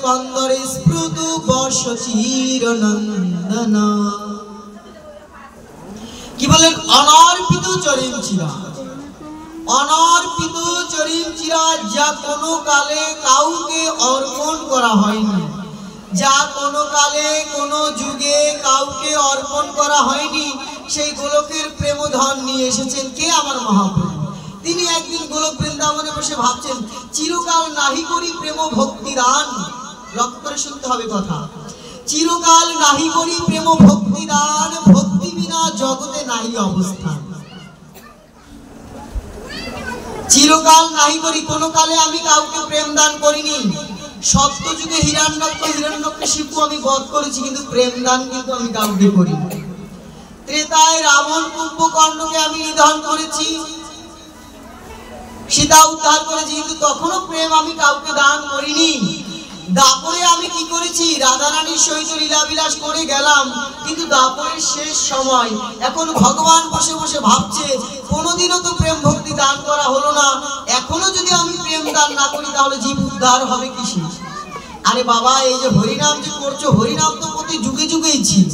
কন্দরে স্ফুটু বর্ষ চিরনন্দনা। কি বলেন? অনর্পিত চরিম চিরা, অনর্পিত চরিম চিরা, যা কোনো কালে কাউকে অর্পণ করা হয়নি, যা কোনো কালে কোনো যুগে কাউকে অর্পণ করা হয়নি, সেই গোলকের প্রেমধন নিয়ে এসেছেন কে? আমার মহাপ্রভু। তিনি একদিন গোলক বৃন্দাবনে বসে ভাবছেন, চিরকাল নাহি করি প্রেম ভক্তি দান। লক্ষ্য করে শুনতে হবে কথা। চিরকাল নাহি করি প্রেম ভক্তি দান, ভক্তি বিনা জগতে নাহি অবস্থান। চিরকাল নাহি করি, কোনো কালে আমি কাউকে প্রেম দান করিনি। সত্য যুগে হিরণ্যকশিপু আমি বধ করেছি, কিন্তু প্রেম দান কিন্তু আমি কাউকে করিনি। ত্রেতায় রাবণ কুম্ভকর্ণকে আমি নিধন করেছি, সীতা উদ্ধার করেছি, কিন্তু তখনও প্রেম আমি কাউকে দান করিনি। দাপরে আমি কি করেছি? রাধারানীর সহিত লীলাবিলাস করে গেলাম, কিন্তু দাপরের শেষ সময় এখন ভগবান বসে বসে ভাবছে, কোনোদিনও তো প্রেম ভক্তি দান করা হলো না, এখনো যদি আমি প্রেম দান না করি তাহলে জীব উদ্ধার হবে কিসে? আরে বাবা, এই যে হরিনাম যে করছো, হরিনাম তো প্রতি যুগে যুগেই ছিল,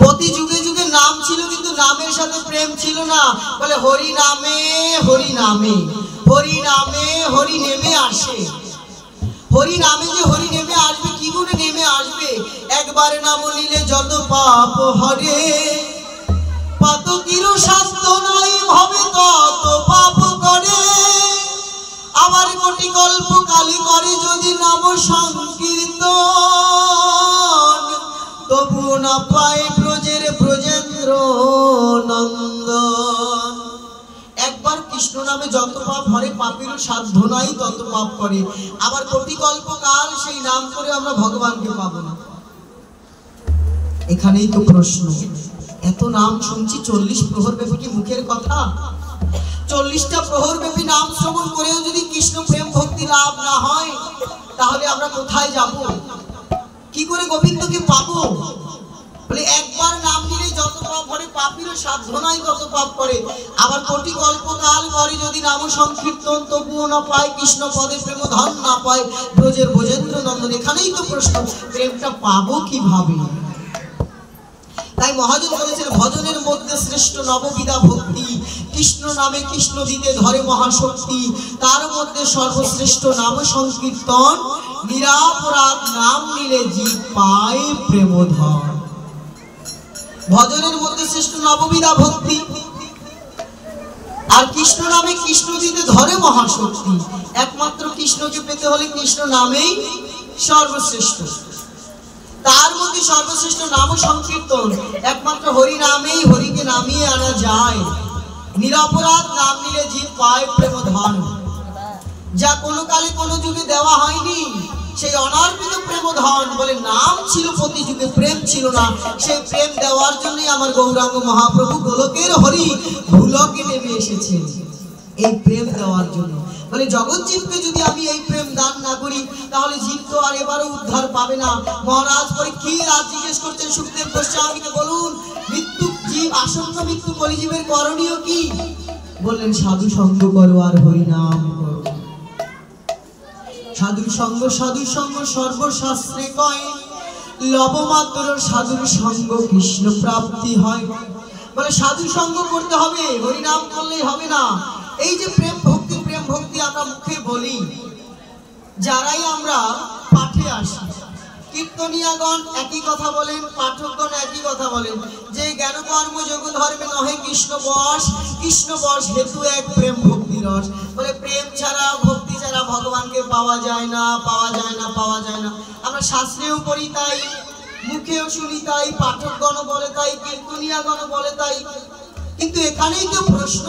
প্রতি যুগে যুগে নাম ছিল, কিন্তু নামের সাথে প্রেম ছিল না। বলে হরি নামে হরি নামে, হরি নামে হরি নেমে আসে। হরি নামে যে হরি নেমে আসবে, কি করে নেমে আসবে? একবার নাম নিলে যত পাপ হরে, পাতকির সাধ্য নাই ভাবে তত পাপ করে। আবার কোটি কল্প কালী করে যদি নাম সংকীর্তন, তবু না পায় ব্রজের ব্রজেন্দ্র নন্দন। একবার কৃষ্ণ নামে যত পাপ হরে, পাপেরও সাধ্য নাই তত পাপ করে। আবার কোটি কল্প কাল সেই নাম করে আমরা ভগবানকে পাবো না। এখানেই তো প্রশ্ন, এত নাম শুনছি, 40 প্রহর ব্যাপী কি মুখের কথা? 40টা প্রহর ব্যাপী নাম শ্রবণ করেও যদি কৃষ্ণ প্রেম ভক্তি লাভ না হয়, তাহলে আমরা কোথায় যাব? কি করে গোবিন্দকে পাবো? বলে একবার নাম নিলে যত পাপ করে, পাপেরও সাধ্য নাই তত পাপ করে। আবার কোটি কল্পকাল করে যদি নাম সংকীর্তন, তবুও না পায় কৃষ্ণ পদে প্রেম ধন, না পায় ব্রজের ব্রজেন্দ্র নন্দন। এখানেই তো প্রশ্ন, প্রেমটা পাবো কিভাবে? তাই মহাজন বলেছেন, ভজনের মধ্যে শ্রেষ্ঠ নববিধা ভক্তি, কৃষ্ণ নামে কৃষ্ণ দিতে ধরে মহাশক্তি, তার মধ্যে সর্বশ্রেষ্ঠ নাম সংকীর্তন, নিরাপরাধ নাম নিলে জীব পায় প্রেমধন। ভজনের মধ্যে শ্রেষ্ঠ নববিধা ভক্তি, আর কৃষ্ণ নামে কৃষ্ণ দিতে ধরে মহাশক্তি। একমাত্র কৃষ্ণকে পেতে হলে কৃষ্ণ নামেই সর্বশ্রেষ্ঠ, তার মধ্যে সর্বশ্রেষ্ঠ নাম সংকীর্তন। একমাত্র হরি নামেই হরিকে নামিয়ে আনা যায়। নিরপরাধ নাম নিলে জীব পায় প্রেমধন, যা কোনো কালে কোনো যুগে দেওয়া হয়নি, সেই অনার্পিত প্রেমধন। বলে নাম ছিল প্রতি যুগে, প্রেম ছিল না। সেই প্রেম দেওয়ার জন্যই আমার গৌরাঙ্গ মহাপ্রভু গোলকের হরি ভুলকে নেমে এসেছেন, এই প্রেম দেওয়ার জন্য। বলে জগৎ জীবকে যদি আমি এই প্রেম দান না করি, তাহলে জীব তো আর এবারও উদ্ধার পাবে না। মহারাজ পরীক্ষিত জিজ্ঞেস করছেন সুখদেব গোস্বামীকে, বলুন মৃত্যু জীব আসন্ন মৃত্যু কলিজীবের করণীয় কি? বললেন সাধু সঙ্গ করো আর হরিনাম করো। সাধুর সঙ্গ, সাধুর সঙ্গ সর্বশাস্ত্রে কয়, লবমাত্র সাধুর সঙ্গ কৃষ্ণ প্রাপ্তি হয়। বলে সাধু সঙ্গ করতে হবে, হরিনাম করলেই হবে না। এই যে প্রেম ভক্তি, প্রেম ভক্তি আমরা মুখে বলি, যারাই আমরা পাঠে আসি, কীর্তনিয়াগণ একই কথা বলেন, পাঠকগণ একই কথা বলেন, যে জ্ঞান কর্ম যোগ ধর্মে নহে কৃষ্ণ বশ, কৃষ্ণ বশ হেতু এক প্রেম ভক্তি রস। বলে প্রেম ছাড়া, ভক্তি ছাড়া ভগবানকে পাওয়া যায় না, পাওয়া যায় না, পাওয়া যায় না। আমরা শাস্ত্রেও পড়ি তাই, মুখেও শুনি তাই, পাঠকগণ বলে তাই, কীর্তনিয়াগণ বলে তাই। কিন্তু এখানেই তো প্রশ্ন,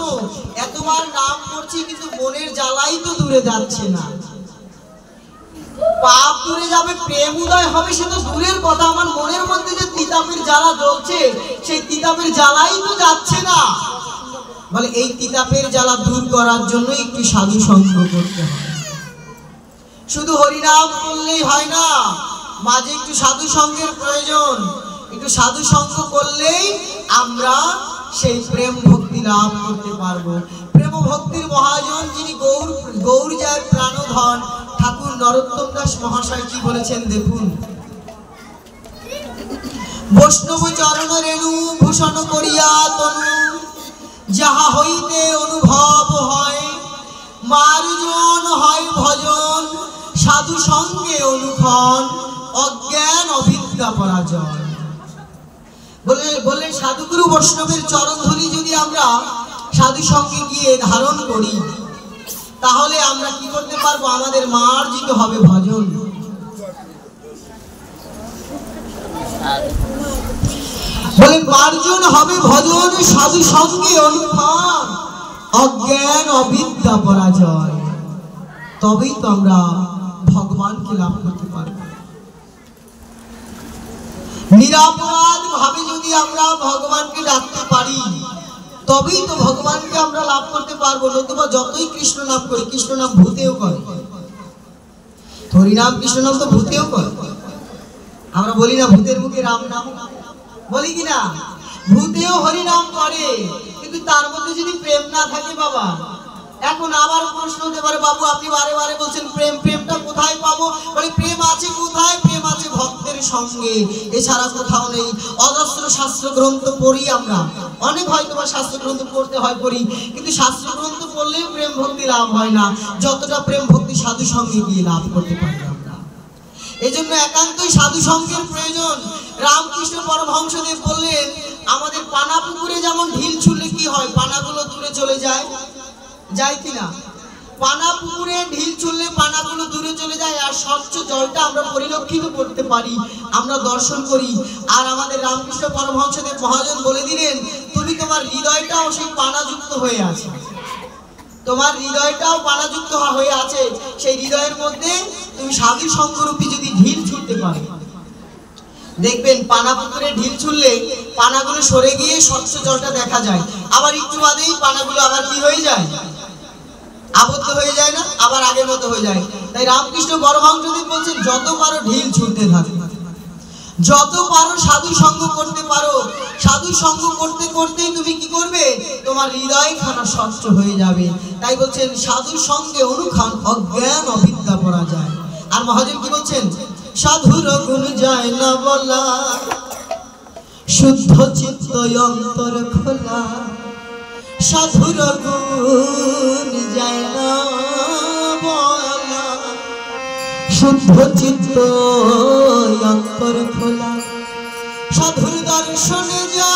এতবার নাম করছি কিন্তু মনের জ্বালাই তো দূরে যাচ্ছে না। পাপ দূরে যাবে, প্রেম উদয় হবে, সে তো দূরের কথা, আমার মনের মধ্যে যে তিতাপের জ্বালা জ্বলছে, সেই তিতাপের জ্বালাই তো যাচ্ছে না। বলে এই তিতাপের জ্বালা দূর করার জন্য একটু সাধু সঙ্গ করতে হয়। শুধু হরিনাম করলেই হয় না, মাঝে একটু সাধু সঙ্গের প্রয়োজন। একটু সাধু সঙ্গ করলেই আমরা সেই প্রেম ভক্তি লাভ করতে পারবো। প্রেম ভক্তির মহাজন যিনি গৌর যায় প্রাণধন, ঠাকুর নরোত্তম দাস মহাশয় কি বলেছেন দেখুন। বৈষ্ণব চরণ রেণু ভূষণ করিয়া তনু, যাহা হইতে অনুভব হয়, মার্জন হয় ভজন, সাধু সঙ্গে অনুক্ষণ, অজ্ঞান অবিদ্যা পরাজয়। বলে সাধুগুরু বৈষ্ণবের চরণধূলি যদি আমরা সাধু সঙ্গে গিয়ে ধারণ করি, তাহলে আমরা কি করতে পারবো? আমাদের মার্জিত হবে ভজন। বলে মার্জন হবে ভজন, সাধু সঙ্গে অনুক্ষণ, অজ্ঞান অবিদ্যা পরাজয়। তবেই তো আমরা ভগবানকে লাভ করতে পারবো। নিরাপরাধ ভাবে যদি আমরা ভগবানকে ডাকতে পারি, তবেই তো ভগবানকে আমরা লাভ করতে পারবো। নতুবা যতই কৃষ্ণ নাম করি, কৃষ্ণ নাম ভূতেও করে, হরিনাম কৃষ্ণ নাম তো ভূতেও করে। আমরা বলি না ভূতের মুখে রাম নাম, বলি কিনা? ভূতেও হরিনাম করে, কিন্তু তার মধ্যে যদি প্রেম না থাকে বাবা। এখন আবার প্রশ্ন হতে পারে, বাবু আপনি বারে বারে বলছেন প্রেম, প্রেমটা কোথায় পাবো? বলে প্রেম আছে কোথায়? প্রেম আছে ভক্তের সঙ্গে, এছাড়া কোথাও নেই। অজস্র শাস্ত্র গ্রন্থ পড়ি আমরা, অনেক হয়তো বা শাস্ত্র গ্রন্থ পড়তে হয় পড়ি, কিন্তু শাস্ত্র গ্রন্থ পড়লেও প্রেম ভক্তি লাভ হয় না, যতটা প্রেম ভক্তি সাধু সঙ্গে গিয়ে লাভ করতে পারি আমরা। এজন্য একান্তই সাধু সঙ্গের প্রয়োজন। রামকৃষ্ণ পরমহংসদেব বললেন, আমাদের পানা পুকুরে যেমন ঢিল ছুঁড়লে কি হয়? পানাগুলো দূরে চলে যায়, যায় কিনা? পানা পুকুরে ঢিল ছুঁড়লে পানাগুলো দূরে চলে যায়, আর স্বচ্ছ জলটা আমরা পরিলক্ষিত করতে পারি, আমরা দর্শন করি। আর আমাদের রামকৃষ্ণ পরমহংসদেব মহাজন বলে দিলেন, তুমি তোমার হৃদয়টাও সেই পানাযুক্ত হয়ে আছে, তোমার হৃদয়টাও পানাযুক্ত হয়ে আছে। সেই হৃদয়ের মধ্যে তুমি সাধু সঙ্গরূপী যদি ঢিল ছুঁড়তে পারো, দেখবেন পানা পুকুরে ঢিল ছুঁড়লে পানাগুলো সরে গিয়ে স্বচ্ছ জলটা দেখা যায়। আবার একটু বাদেই পানাগুলো আবার কি হয়ে যায়? আবদ্ধ হয়ে যায় না? আবার আগের মতো হয়ে যায়। তাই রামকৃষ্ণ পরমহংসদেব বলছেন, যত পারো ঢিল ছুঁড়তে থাকো, যত পারো সাধু সঙ্গ করতে পারো। সাধু সঙ্গ করতে করতেই তুমি কি করবে? তোমার হৃদয় খানা স্বচ্ছ হয়ে যাবে। তাই বলছেন সাধু সঙ্গে অনুক্ষণ, অজ্ঞান অবিদ্যা পরাজয়। আর মহাজন কি বলছেন? সাধুর গুণ যায় না বলা, শুদ্ধ চিত্ত অন্তর খোলা। সাধুর গুণ যায় না বলা, শুদ্ধ চিত্ত অন্তর খোলা। সাধুর দর্শনে যায়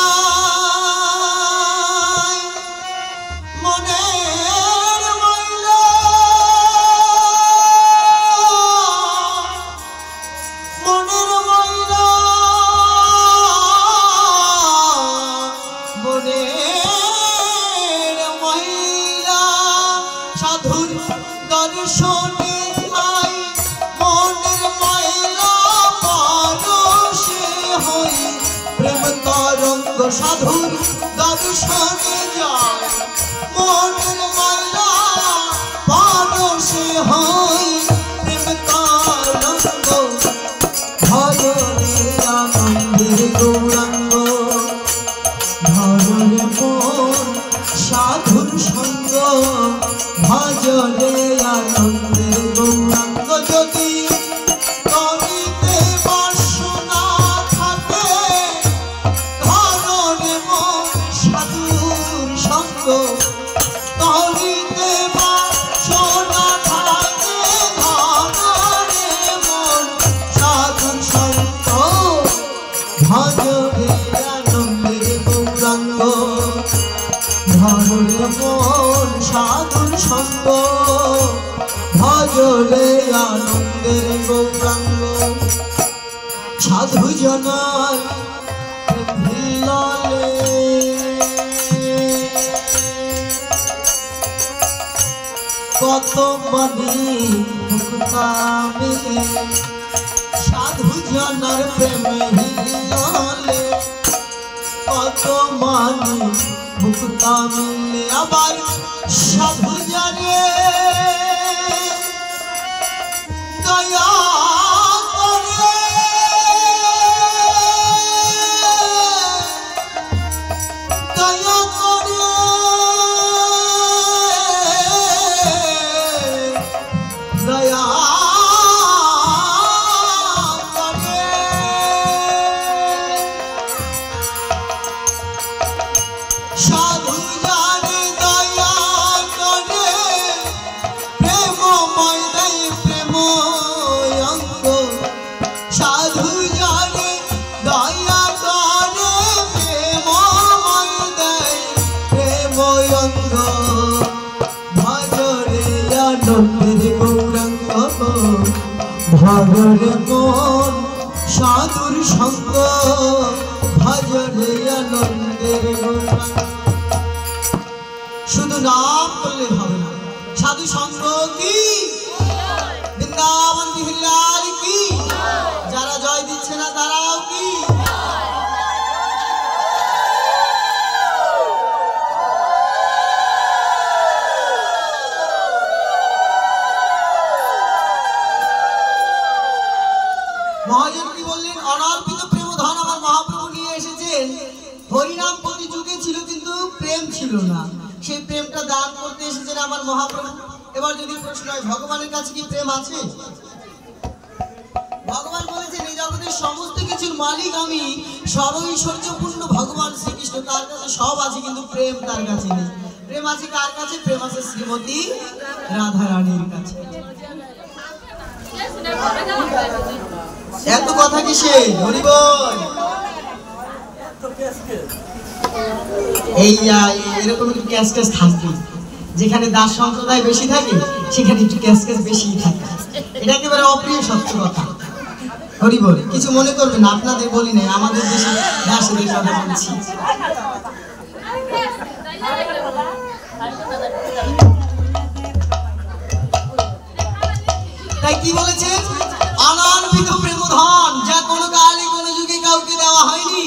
মনের ময়লা, মনের ময়লা, মনের ময়লা। সাধুর দর্শনে যায় মনের ময়লা, পরশে হই প্রেম তরঙ্গ। সাধুর দর্শনে যায় মনের ময়লা, পরশে হই প্রেম তরঙ্গ। ভজরে আনন্দের গৌরাঙ্গ, ধরে মন সাধুর সঙ্গ। ভজরে আনন্দের গৌরাঙ্গ, যদি করিতে বাসনা থাকে, ধরে মন সাধুর সঙ্গ। করিতে বাসনা থাকে, ধরে মন সাধুর সঙ্গ। ভজরে আনন্দের গৌরাঙ্গ, ধরে মন সাধুর সঙ্গ। ভজরে আনন্দের গৌরাঙ্গ। সাধু জনার ভিল্লালে, কত মনি মুক্তামে। সাধু জনার প্রেমে হিল্লালে, কত মনি মুক্তা মিলে। আবার সাধু জানে দয়া করে, দয়া করে, দয়া ভজরে মন সাধুর সঙ্গ, ভজরে আনন্দের গোটা। শুধু নাম করলে হবে না, সাধু সঙ্গ কি, বৃন্দাবন বিহার কি, যারা জয় দিচ্ছে না তারাও কি। মহাজন কি বললেন, অনর্পিত প্রেম ধন আমার মহাপ্রভু নিয়ে এসেছেন। হরিনাম প্রতি যুগে ছিল কিন্তু প্রেম ছিল না, সেই প্রেমটা দান করতে এসেছেন আমার মহাপ্রভু। এবার যদি প্রশ্ন হয় ভগবানের কাছে কি প্রেম আছে? ভগবান বলেছেন এই জগতের সমস্ত কিছুর মালিক আমি, সর্বৈশ্বর্যপূর্ণ ভগবান শ্রীকৃষ্ণ, তার কাছে সব আছে কিন্তু প্রেম তার কাছে নেই। প্রেম আছে কার কাছে? প্রেম আছে শ্রীমতী রাধা রানীর কাছে। এত কথা কিসে হরি বল? এই এরকম একটু ক্যাশ ক্যাশ থাকবে, যেখানে দাস সম্প্রদায় বেশি থাকে সেখানে একটু ক্যাশ ক্যাশ বেশি থাকে, এটা একেবারে অপ্রিয় সত্য কথা। হরি বল, কিছু মনে করবেন না, আপনাদের বলি নাই, আমাদের দেশে দাসদের কথা বলছি। তাই কি বলেছে, অনর্পিত প্রেম ধন, যা কোনো কালে কোনো যুগে কাউকে দেওয়া হয়নি,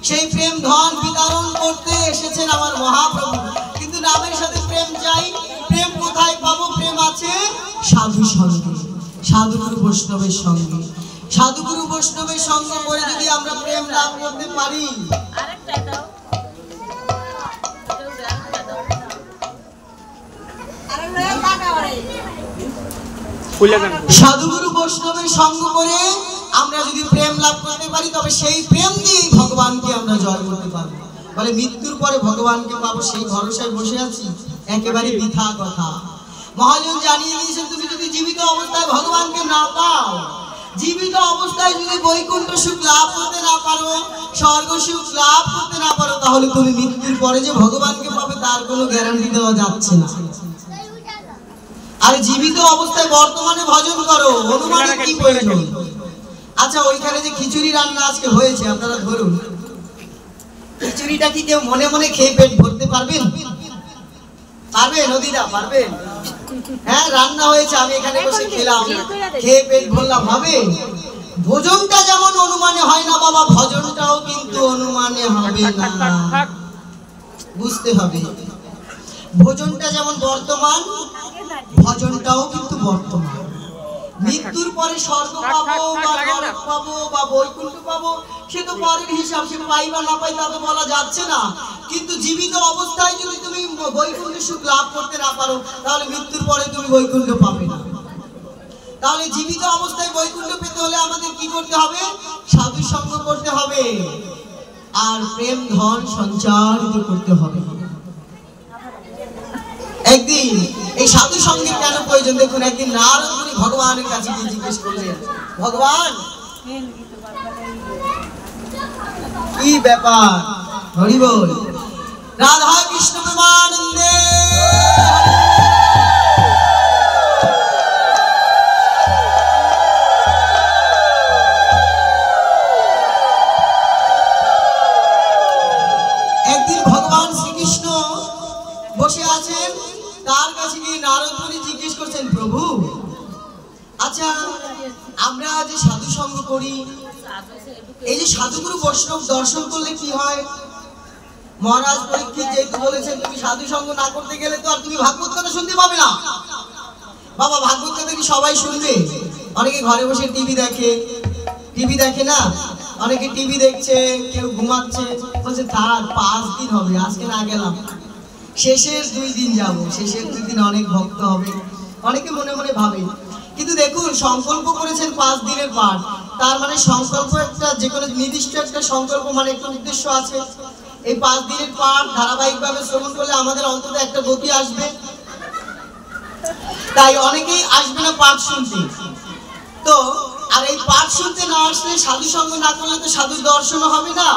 সেই প্রেম ধন বিতরণ করতে এসেছেন আমার মহাপ্রভু। কিন্তু নামের সাথে প্রেম চাই, প্রেম কোথায় পাবো? প্রেম আছে সাধু সঙ্গে, সাধুগুরু বৈষ্ণবের সঙ্গে। সাধুগুরু বৈষ্ণবের সঙ্গে করে যদি আমরা প্রেম লাভ করতে পারি, সাধুগুরু বৈষ্ণবের সঙ্গ করে আমরা যদি প্রেম লাভ করতে পারি, তবে সেই প্রেম দিয়ে ভগবানকে আমরা জয় করতে পারবো। বলে মৃত্যুর পরে ভগবানকে পাবো, সেই ভরসায় বসে আছি, একেবারে মিথ্যা কথা। মহাজন জানিয়ে দিয়েছেন, তুমি যদি জীবিত অবস্থায় ভগবানকে না পাও, জীবিত অবস্থায় যদি বৈকুণ্ঠ সুখ লাভ করতে না পারো, স্বর্গ সুখ লাভ করতে না পারো, তাহলে তুমি মৃত্যুর পরে যে ভগবানকে পাবে তার কোনো গ্যারান্টি দেওয়া যাচ্ছে না। আর জীবিত অবস্থায় বর্তমানে ভজন করো, অনুমানের কি প্রয়োজন? আচ্ছা, ওইখানে যে খিচুড়ি রান্না আজকে হয়েছে, আপনারা ধরুন, খিচুড়িটা কি কেউ মনে মনে খেয়ে পেট ভরতে পারবেন? পারবেন নদীরা? পারবেন? হ্যাঁ, রান্না হয়েছে, আমি এখানে বসে খেলাম, খেয়ে পেট ভরলাম, হবে? ভোজনটা যেমন অনুমানে হয় না বাবা, ভজনটাও কিন্তু অনুমানে হবে না, বুঝতে হবে। ভোজনটা যেমন বর্তমান, ভজনটাও কিন্তু বর্তমান। মৃত্যুর পরে স্বর্গ পাবো বা নরক পাবো বা বৈকুণ্ঠ পাবো, সে তো পরের হিসাব, সে পাই বা না পাই তা তো বলা যাচ্ছে না। কিন্তু জীবিত অবস্থায় যদি তুমি বৈকুণ্ঠ সুখ লাভ করতে না পারো, তাহলে মৃত্যুর পরে তুমি বৈকুণ্ঠ পাবে না। তাহলে জীবিত অবস্থায় বৈকুণ্ঠ পেতে হলে আমাদের কি করতে হবে? সাধু সঙ্গ করতে হবে, আর প্রেম ধন সঞ্চারিত করতে হবে। একদিন এই সাধু সঙ্গের কেন প্রয়োজন? দেখুন, একদিন নারদ মুনি ভগবানের কাছে গিয়ে জিজ্ঞেস করলেন, ভগবান কি ব্যাপার? হরি বল, রাধা কৃষ্ণ প্রেমানন্দে। একদিন ভগবান শ্রীকৃষ্ণ বসে আছেন, তার কাছে গিয়ে নারদ মুনি জিজ্ঞেস করছেন, প্রভু আচ্ছা, আমরা যে সাধু সঙ্গ করি, এই যে সাধুগুরু বৈষ্ণব দর্শন করলে কি হয়? মহারাজ পরীক্ষিত যেহেতু বলেছেন, তুমি সাধু সঙ্গ না করতে গেলে তো আর তুমি ভাগবত কথা শুনতে পাবে না। বাবা, ভাগবত কথা কি সবাই শুনবে? অনেকে ঘরে বসে টিভি দেখে, টিভি দেখে না, অনেকে টিভি দেখছে, কেউ ঘুমাচ্ছে, বলছে থাক 5 দিন হবে, আজকে না গেলাম, শেষের 2 দিন যাব, শেষের 2 দিন অনেক ভক্ত হবে, অনেকে মনে মনে ভাবে। কিন্তু দেখুন, সংকল্প করেছেন 5 দিনের পাঠ, তার মানে সংকল্প একটা, যে কোনো নির্দিষ্ট একটা সংকল্প মানে একটা উদ্দেশ্য আছে। এই 5 দিনের পাঠ ধারাবাহিকভাবে শ্রবণ করলে আমাদের অন্তত একটা গতি আসবে। তাই অনেকেই আসবে না পাঠ শুনতে। তো আর এই পাঠ শুনতে না আসলে, সাধু সঙ্গ না করলে তো সাধু দর্শন হবে না।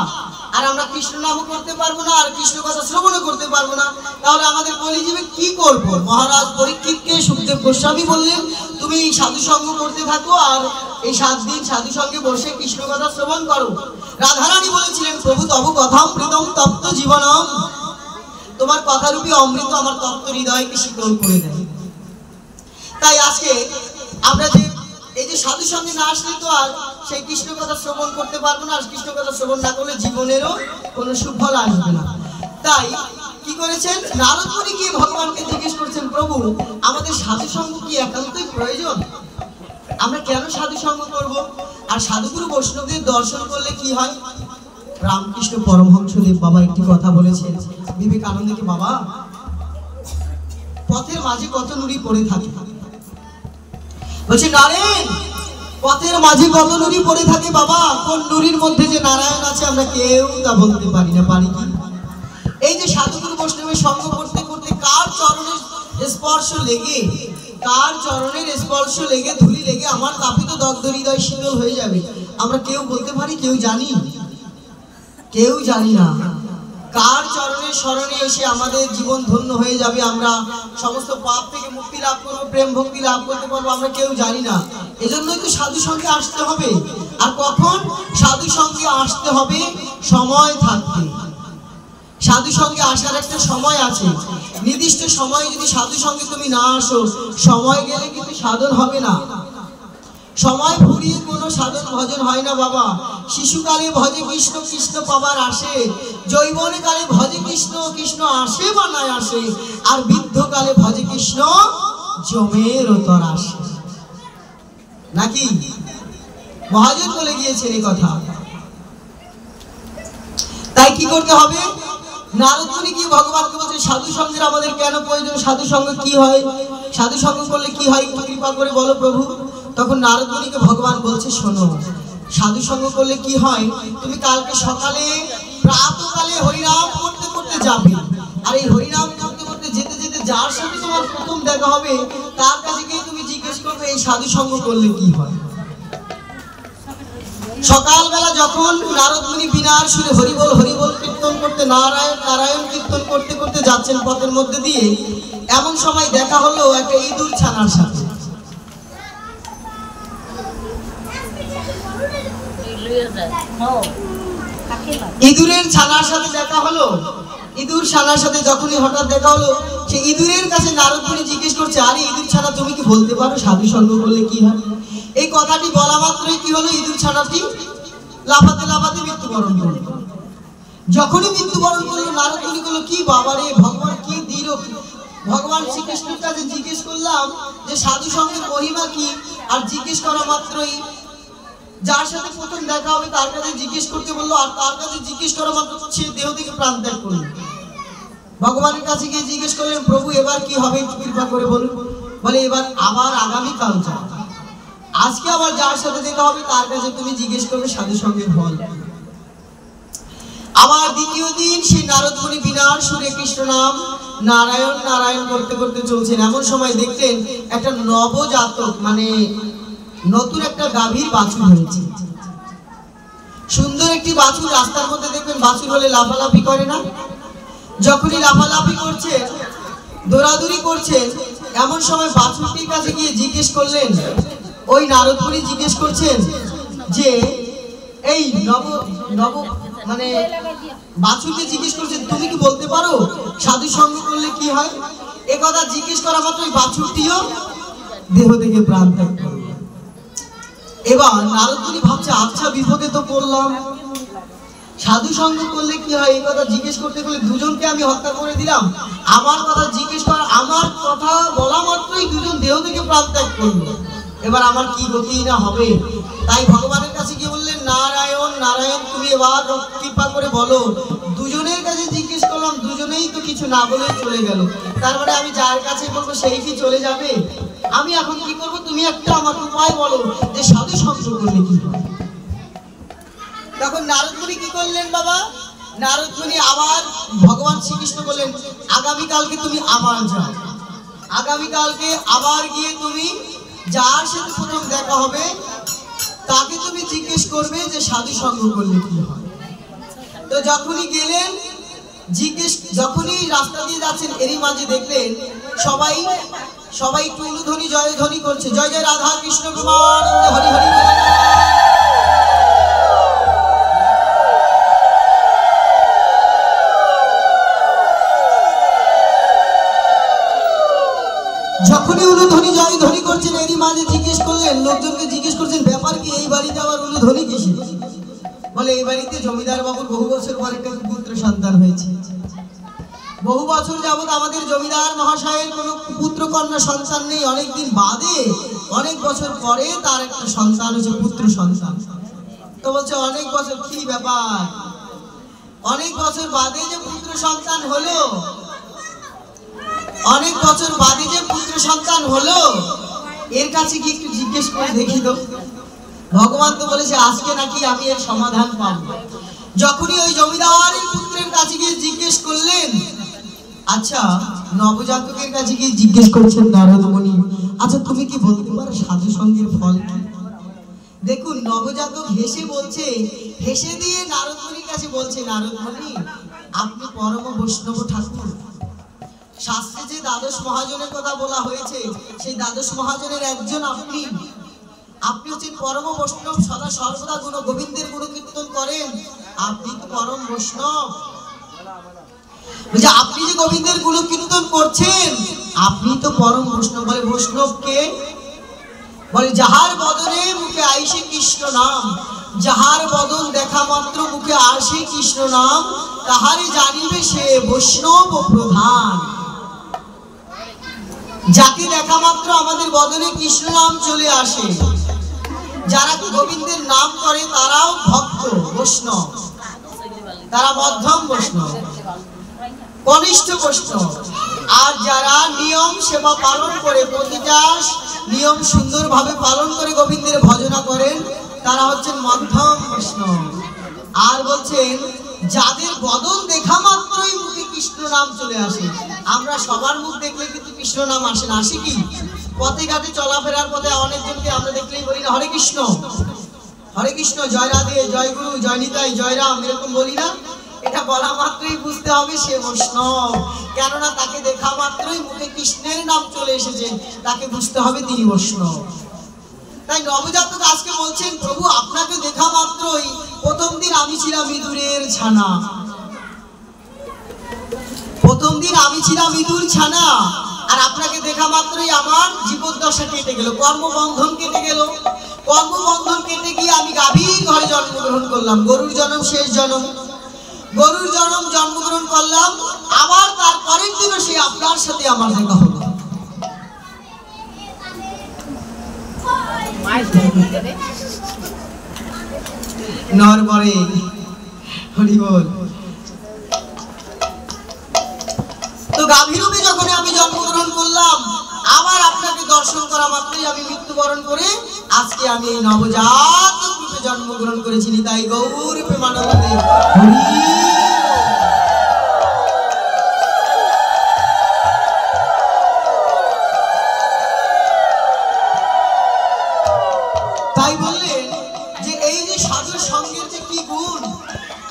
আর আমরা কৃষ্ণ নামও করতে পারবো না, আর কৃষ্ণ কথা শ্রবণও করতে পারবো না, তাহলে আমাদের কলিযুগে কি করব? মহারাজ পরীক্ষিতকে সুখদেব গোস্বামী বললেন, তুমি সাধু সঙ্গ করতে থাকো, আর এই 7 দিন সাধু সঙ্গে বসে কৃষ্ণ কথা শ্রবণ করো। রাধারানী বলেছিলেন, প্রভু তব কথামৃতম তপ্ত জীবনম, তোমার কথারূপী অমৃত আমার তপ্ত হৃদয়কে শীতল করে দেয়। তাই আজকে আমরা যে এই যে সাধু সঙ্গে না আসলে তো আর সেই কৃষ্ণ কথা শ্রবণ করতে পারবো না, আর কৃষ্ণ কথা শ্রবণ না করলে জীবনেরও কোনো সুফল আসবে না। তাই কি করেছেন, নারদ মুনি গিয়ে ভগবানকে জিজ্ঞেস করছেন, প্রভু আমাদের সাধু সঙ্গ কি একান্তই প্রয়োজন? আমরা কেন সাধু সঙ্গ করব? আর সাধুগুরু বৈষ্ণবদের দর্শন করলে কি হয়? রামকৃষ্ণ পরমহংসদেব বাবা একটি কথা বলেছেন বিবেকানন্দকে, বাবা পথের মাঝে কত নুড়ি পড়ে থাকে, বলছে নারায়ণ পথের মাঝে কত নুড়ি পড়ে থাকে বাবা, কোন নুড়ির মধ্যে যে নারায়ণ আছে আমরা কেউ তা বলতে পারি না, পারি কি? এই যে সাধুগুরু বৈষ্ণবের সঙ্গ করতে করতে কার চরণের স্পর্শ লেগে, কার চরণের স্পর্শ লেগে, ধুলি লেগে আমার তাপিত দগ্ধ হৃদয় শীতল হয়ে যাবে, আমরা কেউ বলতে পারি? কেউ জানি? কেউ জানি না। কার চরণের শরণে এসে আমাদের জীবন ধন্য হয়ে যাবে, আমরা সমস্ত পাপ থেকে মুক্তি লাভ করবো, প্রেম ভক্তি লাভ করতে পারবো, আমরা কেউ জানি না। এজন্যই তো সাধু সঙ্গে আসতে হবে। আর কখন সাধু সঙ্গে আসতে হবে? সময় থাকতে। সাধু সঙ্গে আসার একটা সময় আছে, নির্দিষ্ট সময়ে যদি সাধু সঙ্গে তুমি না আসো, সময় গেলে কিন্তু সাধন হবে না। সময় ফুরিয়ে কোনো সাধন ভজন হয় না বাবা। শিশুকালে ভজে কৃষ্ণ, কৃষ্ণ পাবার আসে, যৌবনে কালে ভজে কৃষ্ণ, কৃষ্ণ আসে বা নাই আসে, আর বৃদ্ধকালে ভজে কৃষ্ণ জমের ওতর আসে, নাকি? মহাজন বলে গিয়েছেন এই কথা। তাই কি করতে হবে? নারদ মুনি গিয়ে ভগবানকে বলছে, সাধু সঙ্গের আমাদের কেন প্রয়োজন? সাধু সঙ্গ কি হয়? সাধু সঙ্গ করলে কি হয়? একটু কৃপা করে বলো প্রভু। তখন নারদ মুনিকে ভগবান বলছে, শোনো, সাধু সঙ্গ করলে কি হয়, তুমি কালকে সকালে প্রাতকালে হরিনাম করতে করতে যাবে, আর এই হরিনাম করতে করতে যেতে যেতে যার সাথে তোমার প্রথম দেখা হবে তার কাছে গিয়ে তুমি জিজ্ঞেস করবে এই সাধু সঙ্গ করলে কি হয়। সকালবেলা যখন নারদ মুনি বিনার সুরে হরিবল হরিবল কীর্তন করতে, নারায়ণ নারায়ণ কীর্তন করতে করতে যাচ্ছেন পথের মধ্যে দিয়ে, এমন সময় দেখা হলো একটা ইঁদুর ছানার সাথে। ইঁদুরের ছানার সাথে দেখা হলো। ইঁদুর ছানার সাথে যখনই হঠাৎ দেখা হলো, সে ইঁদুরের কাছে নারদ মুনি জিজ্ঞেস করছে, আরে ইঁদুর ছানা তুমি কি বলতে পারো সাধু সঙ্গ করলে কি হয়? এই কথাটি বলা মাত্রই কি হলো, ইঁদুর ছানাটি লাফাতে লাফাতে মৃত্যুবরণ করলো। যখনই মৃত্যুবরণ করলো, নারদ মুনি বলল, কি বাবারে, ভগবান কি দিল? ভগবান শ্রীকৃষ্ণের কাছে জিজ্ঞেস করলাম যে সাধু সঙ্গের মহিমা কি, আর জিজ্ঞেস করা মাত্রই যার সাথে প্রথম দেখা হবে তার কাছে জিজ্ঞেস করতে বললো, আর তার কাছে জিজ্ঞেস করা মাত্র সে দেহ থেকে প্রাণ ত্যাগ করলো। ভগবানের কাছে গিয়ে জিজ্ঞেস করলেন, প্রভু এবার কি হবে একটু কৃপা করে বলুন। বলে, এবার আবার আগামীকাল যাও, আজকে আবার যার সাথে দেখা হবে তার কাছে তুমি জিজ্ঞেস করবে সাধু সঙ্গের ফল। আবার দ্বিতীয় দিন সেই নারদ মুনি বিনার সুরে কৃষ্ণ নাম নারায়ণ নারায়ণ করতে করতে চলছেন। এমন সময় দেখলেন একটা নবজাতক, মানে নতুন একটা গাভীর বাছুর হয়েছে। সুন্দর একটি বাছুর। রাস্তার মধ্যে দেখবেন বাছুর হলে লাফালাফি করে না? যখনই লাফালাফি করছে, দৌড়াদৌড়ি করছে, এমন সময় বাছুরটির কাছে গিয়ে জিজ্ঞেস করলেন, ওই নারদ মুনি জিজ্ঞেস করছেন যে এই মানে বাছুরকে জিজ্ঞেস করছেন, তুমি কি বলতে পারো সাধু সঙ্গ করলে কি হয়? এ কথা জিজ্ঞেস করা মাত্রই বাছুরটিও দেহ থেকে প্রাণ ত্যাগ করল। এবার নারদ মুনি ভাবছে, আচ্ছা বিপদে তো পড়লাম, সাধু সঙ্গ করলে কি হয়? এই কথা জিজ্ঞেস করতে গেলে দুজনকে আমি হত্যা করে দিলাম। আমার কথা জিজ্ঞেস করা, আমার কথা বলা মাত্রই দুজন দেহ থেকে প্রাণ ত্যাগ করলো। এবার আমার কি গতি না হবে? তাই ভগবানের কাছে গিয়ে বললেন, নারায়ণ নারায়ণ তুমি এবার কৃপা করে বলো। দুজনের কাছে জিজ্ঞেস করলাম, দুজনেই তো কিছু না বলে চলে গেল। তার মানে আমি যার কাছে বলবো সেই কি চলে যাবে? আমি এখন কি করবো? তুমি একটা আমাকে উপায় বলো যে সাধু সঙ্গ করলে কি হয়। তখন নারদ মুনি কি করলেন বাবা? নারদ মুনি আবার ভগবান শ্রীকৃষ্ণ বললেন, আগামীকালকে তুমি আবার যাও, আগামীকালকে আবার গিয়ে তুমি যার সাথে প্রথম দেখা হবে তাকে তুমি জিজ্ঞেস করবে যে সাধু সঙ্গ করলে কি হয়। তো যখনই গেলেন যখনই রাস্তা দিয়ে যাচ্ছেন এরই মাঝে দেখলেন সবাই একটু উলুধ্বনি জয়ধ্বনি করছে, জয় জয় রাধা কৃষ্ণ প্রেমানন্দে হরি হরি। যখনই উলুধ্বনি জয়ধ্বনি করছেন এরই মাঝে জিজ্ঞেস করলেন, লোকজনকে জিজ্ঞেস করছেন ব্যাপার কি, এই বাড়িতে আবার উলুধ্বনি কিসে? বলে এই বাড়িতে জমিদার বাবুর বহু বছর পর একটা পুত্র সন্তান হয়েছে। বহু বছর যাবত আমাদের জমিদার মহাশয়ের কোনো পুত্র কন্যা সন্তান নেই, অনেকদিন বাদে অনেক বছর পরে তার একটা সন্তান হয়েছে, পুত্র সন্তান। তো বলছে অনেক বছর, কি ব্যাপার, অনেক বছর বাদে যে পুত্র সন্তান হলো, অনেক বছর বাদে যে পুত্র সন্তান হলো, এর কাছে কি একটু জিজ্ঞেস করে দেখি তো। ভগবান তো বলেছে আজকে নাকি আমি এর সমাধান পাব। যখনই ওই জমিদারের পুত্রের কাছে গিয়ে জিজ্ঞেস করলেন, আচ্ছা নবজাতকের কাছে গিয়ে জিজ্ঞেস করছেন নারদ মুনি, আচ্ছা তুমি কি বলতে পারো সাধু সঙ্গের ফল কি? দেখুন নবজাতক হেসে বলছে, হেসে দিয়ে নারদ মুনির কাছে বলছে, নারদ মুনি আপনি পরম বৈষ্ণব ঠাকুর, শাস্ত্রে যে দ্বাদশ মহাজনের কথা বলা হয়েছে সেই দ্বাদশ মহাজনের একজন আপনি হচ্ছেন পরম বৈষ্ণব, সদা সর্বদা গুণ গোবিন্দের গুণ কীর্তন করেন, আপনি তো পরম বৈষ্ণব। আপনি যে গোবিন্দের গুণ কীর্তন করছেন আপনি তো পরম বৈষ্ণব। বলে বৈষ্ণব কে? বলে যাহার বদনে মুখে আইসে কৃষ্ণ নাম, যাহার বদন দেখা মাত্র মুখে আসে কৃষ্ণ নাম, তাহারে জানিবে সে বৈষ্ণব প্রধান। যাকে দেখা মাত্র আমাদের বদনে কৃষ্ণ নাম চলে আসে, যারা গোবিন্দের নাম করে তারাও ভক্ত বৈষ্ণব, তারা মধ্যম বৈষ্ণব, কনিষ্ঠ বৈষ্ণব। আর যারা নিয়ম সেবা পালন করে, প্রতিটা নিয়ম সুন্দরভাবে পালন করে গোবিন্দের ভজনা করেন, তারা হচ্ছেন মধ্যম বৈষ্ণব। আর বলছেন যাদের বদন দেখা মাত্রই মুখে কৃষ্ণ নাম চলে আসে। আমরা সবার মুখ দেখলে কিন্তু কৃষ্ণ নাম আসে না, আসে কি? পথে ঘাটে চলাফেরার পথে অনেকজনকে আমরা দেখলেই বলি না হরে কৃষ্ণ, হরে কৃষ্ণ, জয় রাধে, জয় গুরু, জয় নিতাই, জয় রাম, এরকম বলি না? এটা বলা মাত্রই বুঝতে হবে সে বৈষ্ণব, কেননা তাকে দেখা মাত্রই মুখে কৃষ্ণের নাম চলে এসেছে, তাকে বুঝতে হবে তিনি বৈষ্ণব। তাই নবজাতক আজকে বলছেন, প্রভু আপনাকে দেখা মাত্রই প্রথম দিন আমি ছিলাম ইঁদুরের ছানা, প্রথম দিন আমি ছিলাম ইঁদুর ছানা, আর আপনাকে দেখা মাত্রই আমার জীবদ্দশা কেটে গেল, কর্মবন্ধন কেটে গেল। কর্মবন্ধন কেটে গিয়ে আমি গাভীর ঘরে জন্মগ্রহণ করলাম, গরুর জন্ম শেষ জন্ম, গরুর জন্ম জন্মগ্রহণ করলাম, আবার তার পরের দিনও সে আপনার সাথে আমার দেখা হলো। নরবরে হরি বল। তো গাভীর রূপে যখন আমি জন্মগ্রহণ করলাম, আবার আপনাকে দর্শন করা মাত্রই আমি মৃত্যুবরণ করে আজকে আমি এই নবজাত রূপে জন্মগ্রহণ করেছি। তাই গৌর রূপে মানবতে হরি। তাই বললেন যে এই যে সাধুর সঙ্গের যে কি গুণ,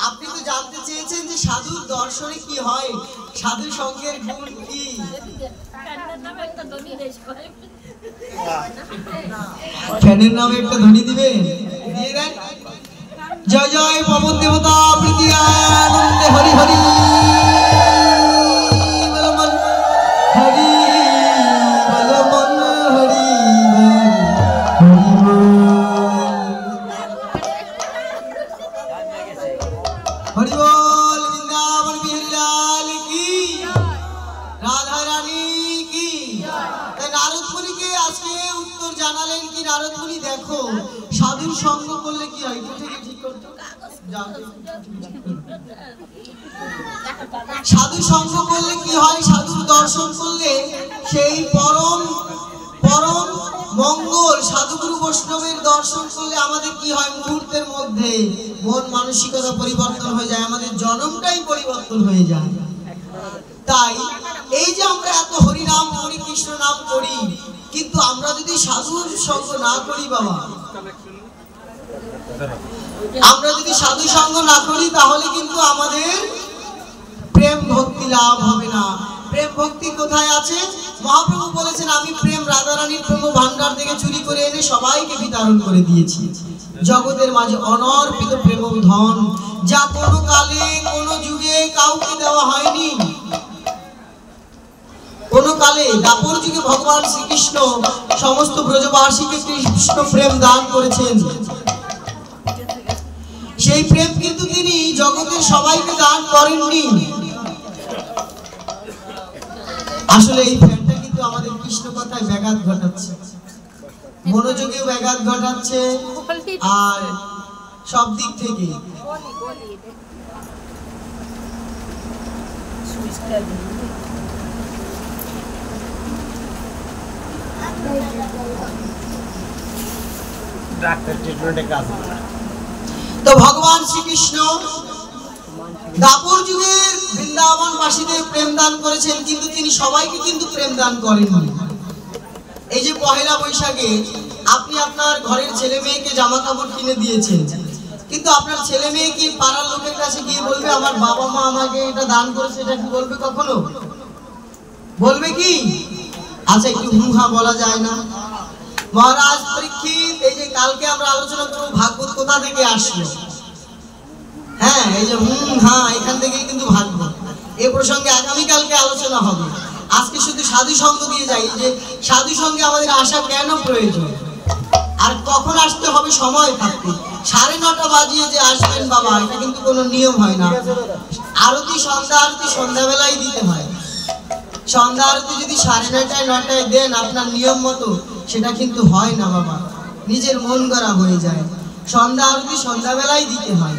আপনি তো জানতে চেয়েছেন যে সাধুর দর্শনে কি হয়, সাধু সঙ্গের গুণ কি? ফ্যানের নামে একটা ধ্বনি দিবেন, দিয়ে দেন। জয় জয় পবন দেবতা প্রীতি আনন্দে হরি হরি বলমন, হরি বলমন, হরি হরি বল। বৃন্দাবন বিহারী লাল কি, রাধা রানী কি। তাই নারদ মুনিকে আজকে উত্তর জানালেন কি, নারদ মুনি দেখো সাধুর সঙ্গ করলে কি হয়, ঠিক করতো, সাধু সঙ্গ করলে কি হয়, সাধুর দর্শন করলে সেই পরম পরম মঙ্গল, সাধুগুরু বৈষ্ণবের দর্শন করলে আমাদের কি হয়, মুহূর্তের মধ্যে মন মানসিকতা পরিবর্তন হয়ে যায়, আমাদের জন্মটাই পরিবর্তন হয়ে যায়। তাই এই যে আমরা এত হরি নাম করি, কৃষ্ণ নাম করি, কিন্তু আমরা যদি সাধুর সঙ্গ না করি বাবা, আমরা যদি সাধু সঙ্গ না করি তাহলে কিন্তু আমাদের প্রেম ভক্তি লাভ হবে না। প্রেম ভক্তি কোথায় আছে? মহাপ্রভু বলেছেন, আমি প্রেম রাধারানীর প্রেম ভান্ডার থেকে চুরি করে এনে সবাইকে বিতরণ করে দিয়েছি। জগতের মাঝে অনর্পিত প্রেম ধন, যা কোনো কালে কোনো যুগে কাউকে দেওয়া হয়নি। কোন কালে দাপর যুগে ভগবান শ্রীকৃষ্ণ সমস্ত ব্রজবাসীকে কৃষ্ণ প্রেম দান করেছেন। সেই প্রেম কিন্তু তিনি জগতের সবাইকে দান করেননি। আসলে এই প্রেমটা কিন্তু আমাদের কৃষ্ণ কথায় ব্যাঘাত ঘটাচ্ছে, মনোযোগেও ব্যাঘাত ঘটাচ্ছে, আর সব দিক থেকে। তো ভগবান শ্রীকৃষ্ণ দাপর যুগের বৃন্দাবনবাসীদের প্রেম দান করেছেন, কিন্তু তিনি সবাইকে কিন্তু প্রেম দান করেননি। এই যে পহেলা বৈশাখে আপনি আপনার ঘরের ছেলে মেয়েকে জামা কাপড় কিনে দিয়েছেন, কিন্তু আপনার ছেলে মেয়ে কি পাড়ার লোকের কাছে গিয়ে বলবে আমার বাবা মা আমাকে এটা দান করেছে? এটা কি বলবে কখনো? বলবে কি? আচ্ছা, একটু হুহা বলা যায় না? মহারাজ পরীক্ষিত, এই যে কালকে আমরা আলোচনা করব ভাগবত কোথা থেকে আসলো। হ্যাঁ, এই যে হ্যাঁ, এখান থেকেই কিন্তু ভাগবত। এই প্রসঙ্গে আগামীকালকে আলোচনা হবে। আজকে শুধু সাধু সঙ্গ দিয়ে যাই, যে সাধু সঙ্গে আমাদের আসা কেন প্রয়োজন, আর কখন আসতে হবে সময় থাকতে। 9:30 বাজিয়ে যে আসবেন বাবা, এটা কিন্তু কোনো নিয়ম হয় না। আরতি, সন্ধ্যা আরতি সন্ধ্যাবেলায় দিতে হয়। সন্ধ্যা আরতি যদি 9:30 9টায় দেন আপনার নিয়ম মতো, সেটা কিন্তু হয় না বাবা, নিজের মন গড়া হয়ে যায়। সন্ধ্যা আরতি সন্ধ্যাবেলায় দিতে হয়,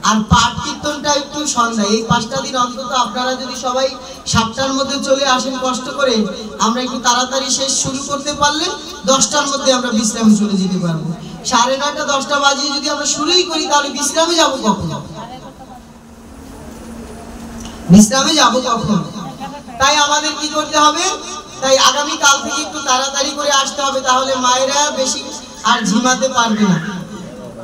আর পাঠ কীর্তনটা একটু সন্ধ্যা। এই 5টা দিন অন্তত আপনারা যদি সবাই 7টার মধ্যে চলে আসেন কষ্ট করে, আমরা একটু তাড়াতাড়ি শেষ শুরু করতে পারলে 10টার মধ্যে আমরা বিশ্রামে চলে যেতে পারবো। 9:30 10টা বাজিয়ে যদি আমরা শুরুই করি, তাহলে বিশ্রামে যাবো কখন? বিশ্রামে যাবো কখন? তাই আমাদের কি করতে হবে? তাই আগামী কাল থেকে একটু তাড়াতাড়ি করে আসতে হবে, তাহলে মায়েরা বেশি আর ঝিমাতে পারবে না,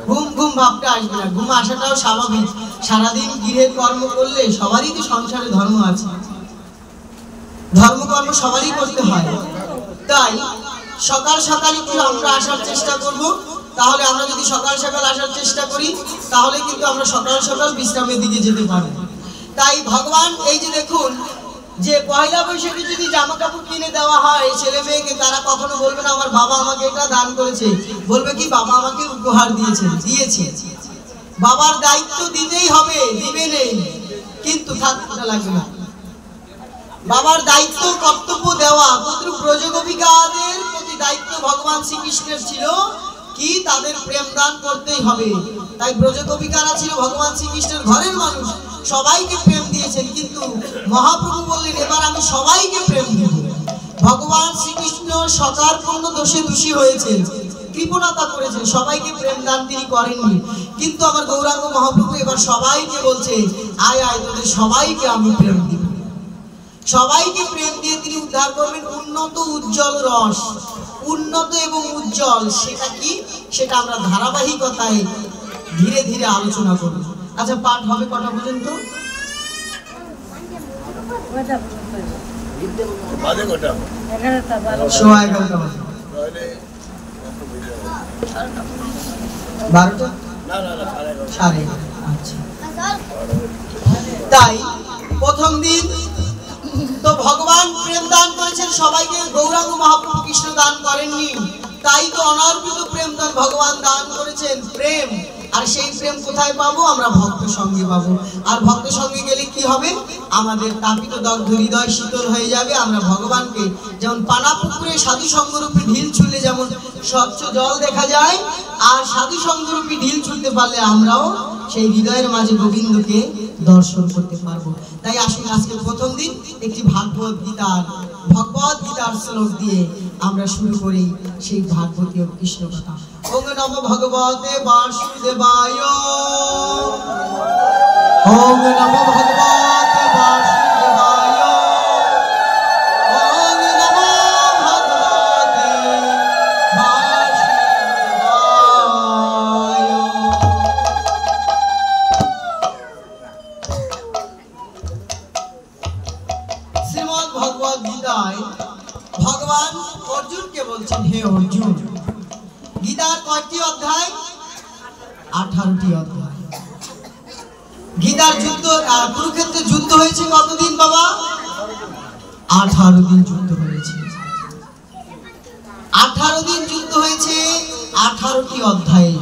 ঘুম ঘুম ভাবটা আসবে না। ঘুম আসাটাও স্বাভাবিক, সারাদিন গৃহের কর্ম করলে সবারই তো সংসারে ধর্ম আছে, ধর্মকর্ম সবারই করতে হয়। তাই সকাল সকাল একটু আমরা আসার চেষ্টা করব। তাহলে আমরা যদি সকাল সকাল আসার চেষ্টা করি, তাহলে কিন্তু আমরা সকাল সকাল বিশ্রামের দিকে যেতে পারবো। তাই ভগবান, এই যে দেখুন, যে পয়লা বৈশাখে যদি জামা কাপড় কিনে দেওয়া হয় ছেলে মেয়েকে, তারা কখনো বলবে না আমার বাবা আমাকে এটা দান করেছে, বলবে কি বাবা আমাকে উপহার দিয়েছে। বাবার দায়িত্ব দিতেই হবে, দিবে নেই কিন্তু থাকতে লাগবে না। বাবার দায়িত্ব কর্তব্য দেওয়া, পুত্র ব্রজগোপিকাদের প্রতি দায়িত্ব ভগবান শ্রীকৃষ্ণের ছিল কি, তাদের প্রেম দান করতেই হবে। তাই ব্রজগোপিকারা ছিল ভগবান শ্রীকৃষ্ণের ঘরের মানুষ, সবাইকে প্রেম দিয়েছেন। কিন্তু মহাপ্রভু বললেন এবার আমি সবাইকে প্রেম দেব। ভগবান শ্রীকৃষ্ণ সকারপূর্ণ দোষে দোষী হয়েছেন, কৃপণতা করেছেন, সবাইকে প্রেম দান তিনি করেননি। কিন্তু আমার গৌরাঙ্গ মহাপ্রভু এবার সবাইকে বলছে, আয় আয় তোদের সবাইকে আমি প্রেম দিব। সবাইকে প্রেম দিয়ে তিনি উদ্ধার করবেন উন্নত উজ্জ্বল রস। উন্নত এবং উজ্জ্বল সেটা কি, সেটা আমরা ধারাবাহিকতায় ধীরে ধীরে আলোচনা করব। আচ্ছা, পাঠ হবে কটা পর্যন্ত? তাই প্রথম দিন তো ভগবান প্রেম দান করেছেন সবাইকে, গৌরাঙ্গ মহাপ্রভু কৃষ্ণ দান করেননি। তাই তো অনর্পিত প্রেম দান ভগবান দান করেছেন, প্রেম। আর সেই প্রেম কোথায় পাবো? আমরা ভক্ত সঙ্গে পাবো। আর ভক্ত সঙ্গে গেলে কি হবে? আমাদের তাপিত দগ্ধ হৃদয় শীতল হয়ে যাবে। আমরা ভগবানকে যেমন পানা পুকুরে সাধু সঙ্গরূপী ঢিল ছুঁলে যেমন স্বচ্ছ জল দেখা যায়, আর সাধু সঙ্গরূপী ঢিল ছুঁতে পারলে আমরাও সেই হৃদয়ের মাঝে গোবিন্দকে দর্শন করতে পারবো। তাই আসুন আজকে প্রথম দিন একটি ভগবত গীতার শ্লোক দিয়ে আমরা শুরু করি সেই ভাগবতীয় কৃষ্ণ কথা। ওম নমো ভগবতে বাসুদেবায়, ওম নমো ভগবতে বাসুদেবায়, ওম নমো ভগবতে বাসুদেবায়। কয়টি অধ্যায়? 18টি অধ্যায়। গীতার যুদ্ধ, কুরুক্ষেত্রে যুদ্ধ হয়েছে কতদিন বাবা? 18 দিন যুদ্ধ হয়েছে। 18 দিন যুদ্ধ হয়েছে, 18টি অধ্যায়ে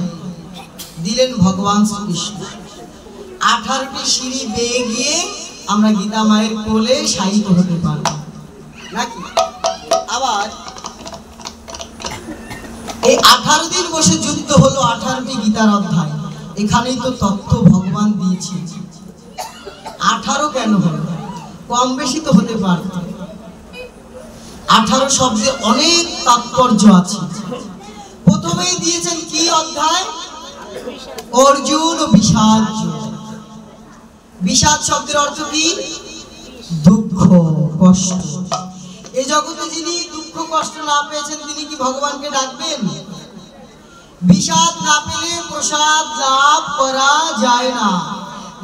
দিলেন ভগবান শ্রীকৃষ্ণ। 18টি সিঁড়ি বেয়ে গিয়ে আমরা গীতা মায়ের কোলে শায়িত হতে পারব নাকি? আবার এই 18 দিন বসে যুদ্ধ হলো, 18টি গীতার অধ্যায়। এখানেই তো তথ্য ভগবান দিয়েছে। 18 কেন হলো? কম বেশি তো হতে পারত। 18 শব্দে অনেক তাৎপর্য আছে। প্রথমেই দিয়েছেন কি অধ্যায়? অর্জুন ও বিষাদ। বিষাদ শব্দের অর্থ কি? দুঃখ, কষ্ট। এই জগতে যিনি দুঃখ কষ্ট না পেয়েছেন তিনি কি ভগবানকে ডাকবেন? বিষাদ না পেলে প্রসাদ লাভ করা যায় না।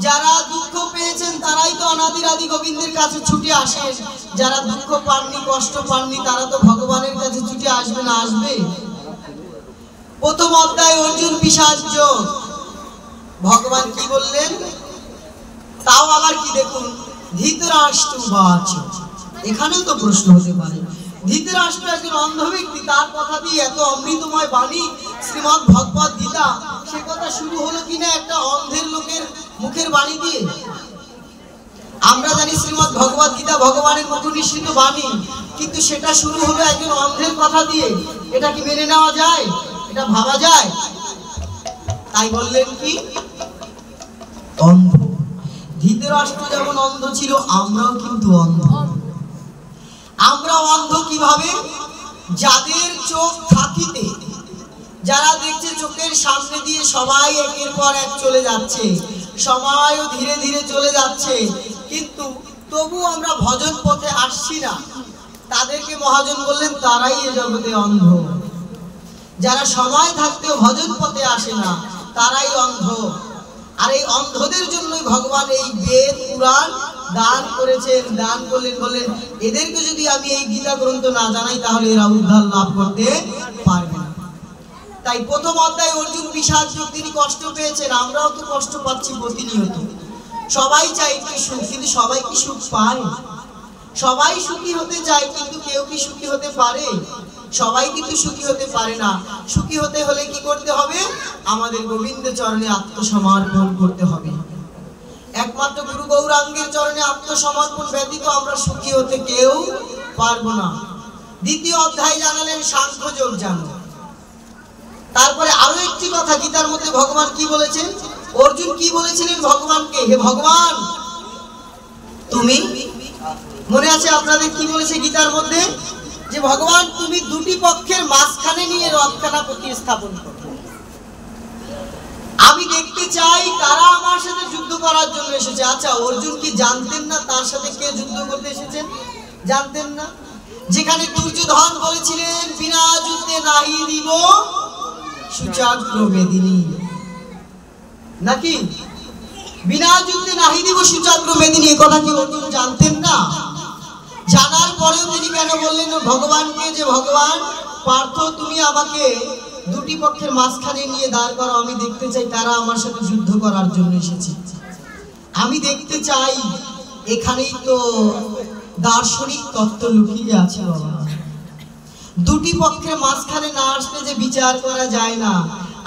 যারা দুঃখ পেয়েছেন তারাই তো অনাদির আদি গোবিন্দের কাছে ছুটে আসেন। যারা দুঃখ পাননি, কষ্ট পাননি, তারা তো ভগবানের কাছে ছুটে আসবে না? আসবে। প্রথম অধ্যায় অর্জুন বিষাদ। ভগবান কি বললেন? তাও আবার কি দেখুন, ধৃতরাষ্ট্রবাচ। এখানেও তো প্রশ্ন হতে পারে, ধৃতরাষ্ট্র একজন অন্ধ ব্যক্তি, তার কথা দিয়ে এত অমৃতময় বাণী শ্রীমদ্ ভগবত গীতা, সে কথা শুরু হলো কিনা একটা অন্ধের লোকের মুখের বাণী দিয়ে? আমরা জানি শ্রীমদ্ ভগবত গীতা ভগবানের মুখ নিঃসৃত বাণী, কিন্তু সেটা শুরু হলো একজন অন্ধের কথা দিয়ে। এটা কি মেনে নেওয়া যায়? এটা ভাবা যায়? তাই বললেন কি? অন্ধ। ধৃতরাষ্ট্র যেমন অন্ধ ছিল, আমরাও কিন্তু অন্ধ। আমরা অন্ধ কিভাবে? যাদের চোখ থাকিতে, যারা দেখছে চোখের সামনে দিয়ে সবাই একের পর এক চলে যাচ্ছে, সময়ও ধীরে ধীরে চলে যাচ্ছে, কিন্তু তবু আমরা ভজন পথে আসছি না, তাদেরকে মহাজন বললেন তারাই এ জগতে অন্ধ। যারা সময় থাকতেও ভজন পথে আসে না, তারাই অন্ধ। আর এই অন্ধদের জন্যই ভগবান এই বেদ পুরাণ দান করেছেন। দান করলেন, বললেন এদেরকে যদি আমি এই গীতা গ্রন্থ না জানাই তাহলে এরা উদ্ধার লাভ করতে পারবে না। তাই প্রথম অধ্যায় অর্জুন বিষাদ। তিনি কষ্ট পেয়েছেন, আমরাও তো কষ্ট পাচ্ছি প্রতিনিয়ত। সবাই চাই একটু সুখ, কিন্তু সবাই কি সুখ পায়? সবাই সুখী হতে চায়, কিন্তু কেউ কি সুখী হতে পারে? সবাই কিন্তু সুখী হতে পারে না। সুখী হতে হলে কি করতে হবে? আমাদের গোবিন্দ চরণে আত্মসমর্পণ করতে হবে। একমাত্র গুরু গৌরাঙ্গের চরণে আত্মসমর্পণ ব্যতীত আমরা সুখী হতে কেউ পারবো না। দ্বিতীয় অধ্যায় জানালেন সাংখ্যযোগ জানো। তারপরে আরো একটি কথা গীতার মধ্যে ভগবান কি বলেছেন? অর্জুন কি বলেছিলেন ভগবানকে? হে ভগবান, তুমি, মনে আছে আপনাদের কি বলেছে গীতার মধ্যে? যে ভগবান তুমি দুটি পক্ষের মাঝখানে নিয়ে রথখানা প্রতিস্থাপন করো। আমি দেখতে চাই কারা আমার সাথে যুদ্ধ করার জন্য এসেছে। আচ্ছা, অর্জুন কি জানতেন না তার সাথে কে যুদ্ধ করতে এসেছেন? জানতেন না? যেখানে দুর্যোধন বলেছিলেন বিনা যুদ্ধে নাহি দিব সুচাগ্র মেদিনী, নাকি বিনা যুদ্ধে নাহি দিব সুচাগ্র মেদিনী, এই কথা কি অর্জুন জানতেন না? জানার পরেও তিনি কেন বললেন ভগবানকে যে ভগবান পার্থ তুমি আমাকে দুটি পক্ষের মাঝখানে নিয়ে দাঁড় করো, আমি দেখতে চাই কারা আমার সাথে যুদ্ধ করার জন্য এসেছে। আমি দেখতে চাই। এখানেই তো দার্শনিক তত্ত্ব লুকিয়ে আছে বাবা। দুটি পক্ষের মাঝখানে না আসলে যে বিচার করা যায় না।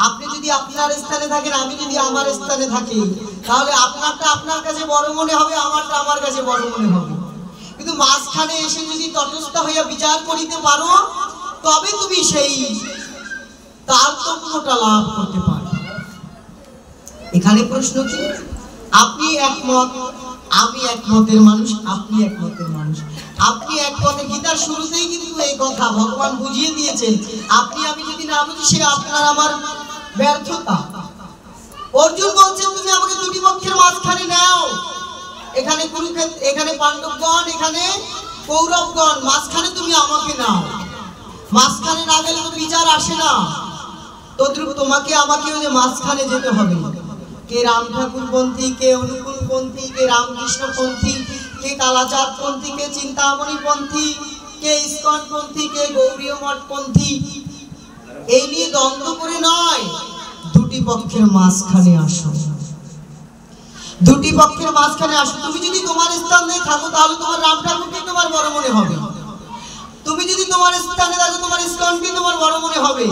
আপনি যদি আপনার স্থানে থাকেন, আমি যদি আমার স্থানে থাকি, তাহলে আপনারটা আপনার কাছে বড় মনে হবে, আমারটা আমার কাছে বড় মনে হবে। কিন্তু মাঝখানে এসে যদি তটস্থ হইয়া বিচার করিতে পারো, তবে তুমি সেই তারতম্যটা লাভ করতে পারো। এখানে প্রশ্ন কি? আপনি একমত, আমি একমতের মানুষ, আপনি একমতের মানুষ। আপনি একমতে, গীতার শুরুতেই কিন্তু এই কথা ভগবান বুঝিয়ে দিয়েছেন। আপনি আমি যদি না বুঝি, সে আপনার আমার ব্যর্থতা। অর্জুন বলছেন তুমি আমাকে দুটি পক্ষের মাঝখানে নাও। এখানে কুরুক্ষেত্র, এখানে পাণ্ডবগণ, এখানে কৌরবগণ, মাঝখানে তুমি আমাকে নাও। মাঝখানে না গেলে তো বিচার আসে না। তদ্রূপ তোমাকে আমাকেও যে মাঝখানে যেতে হবে। কে রাম ঠাকুর পন্থী, কে অনুকূল পন্থী, কে রামকৃষ্ণ পন্থী, কে কালাচাঁদ পন্থী, কে চিন্তামণি পন্থী, কে ইস্কন পন্থী, কে গৌরীয় মঠ পন্থী, এই নিয়ে দ্বন্দ্ব করে নয়। পক্ষের মাঝখানে আসো, দুটি পক্ষের মাঝখানে আসো। তুমি যদি তোমার স্থানে থাকো তাহলে তোমার রাম ঠাকুরকে তোমার বড় মনে হবে, তুমি যদি তোমার স্থানে থাকো তোমার ইস্কনকে তোমার বড় মনে হবে,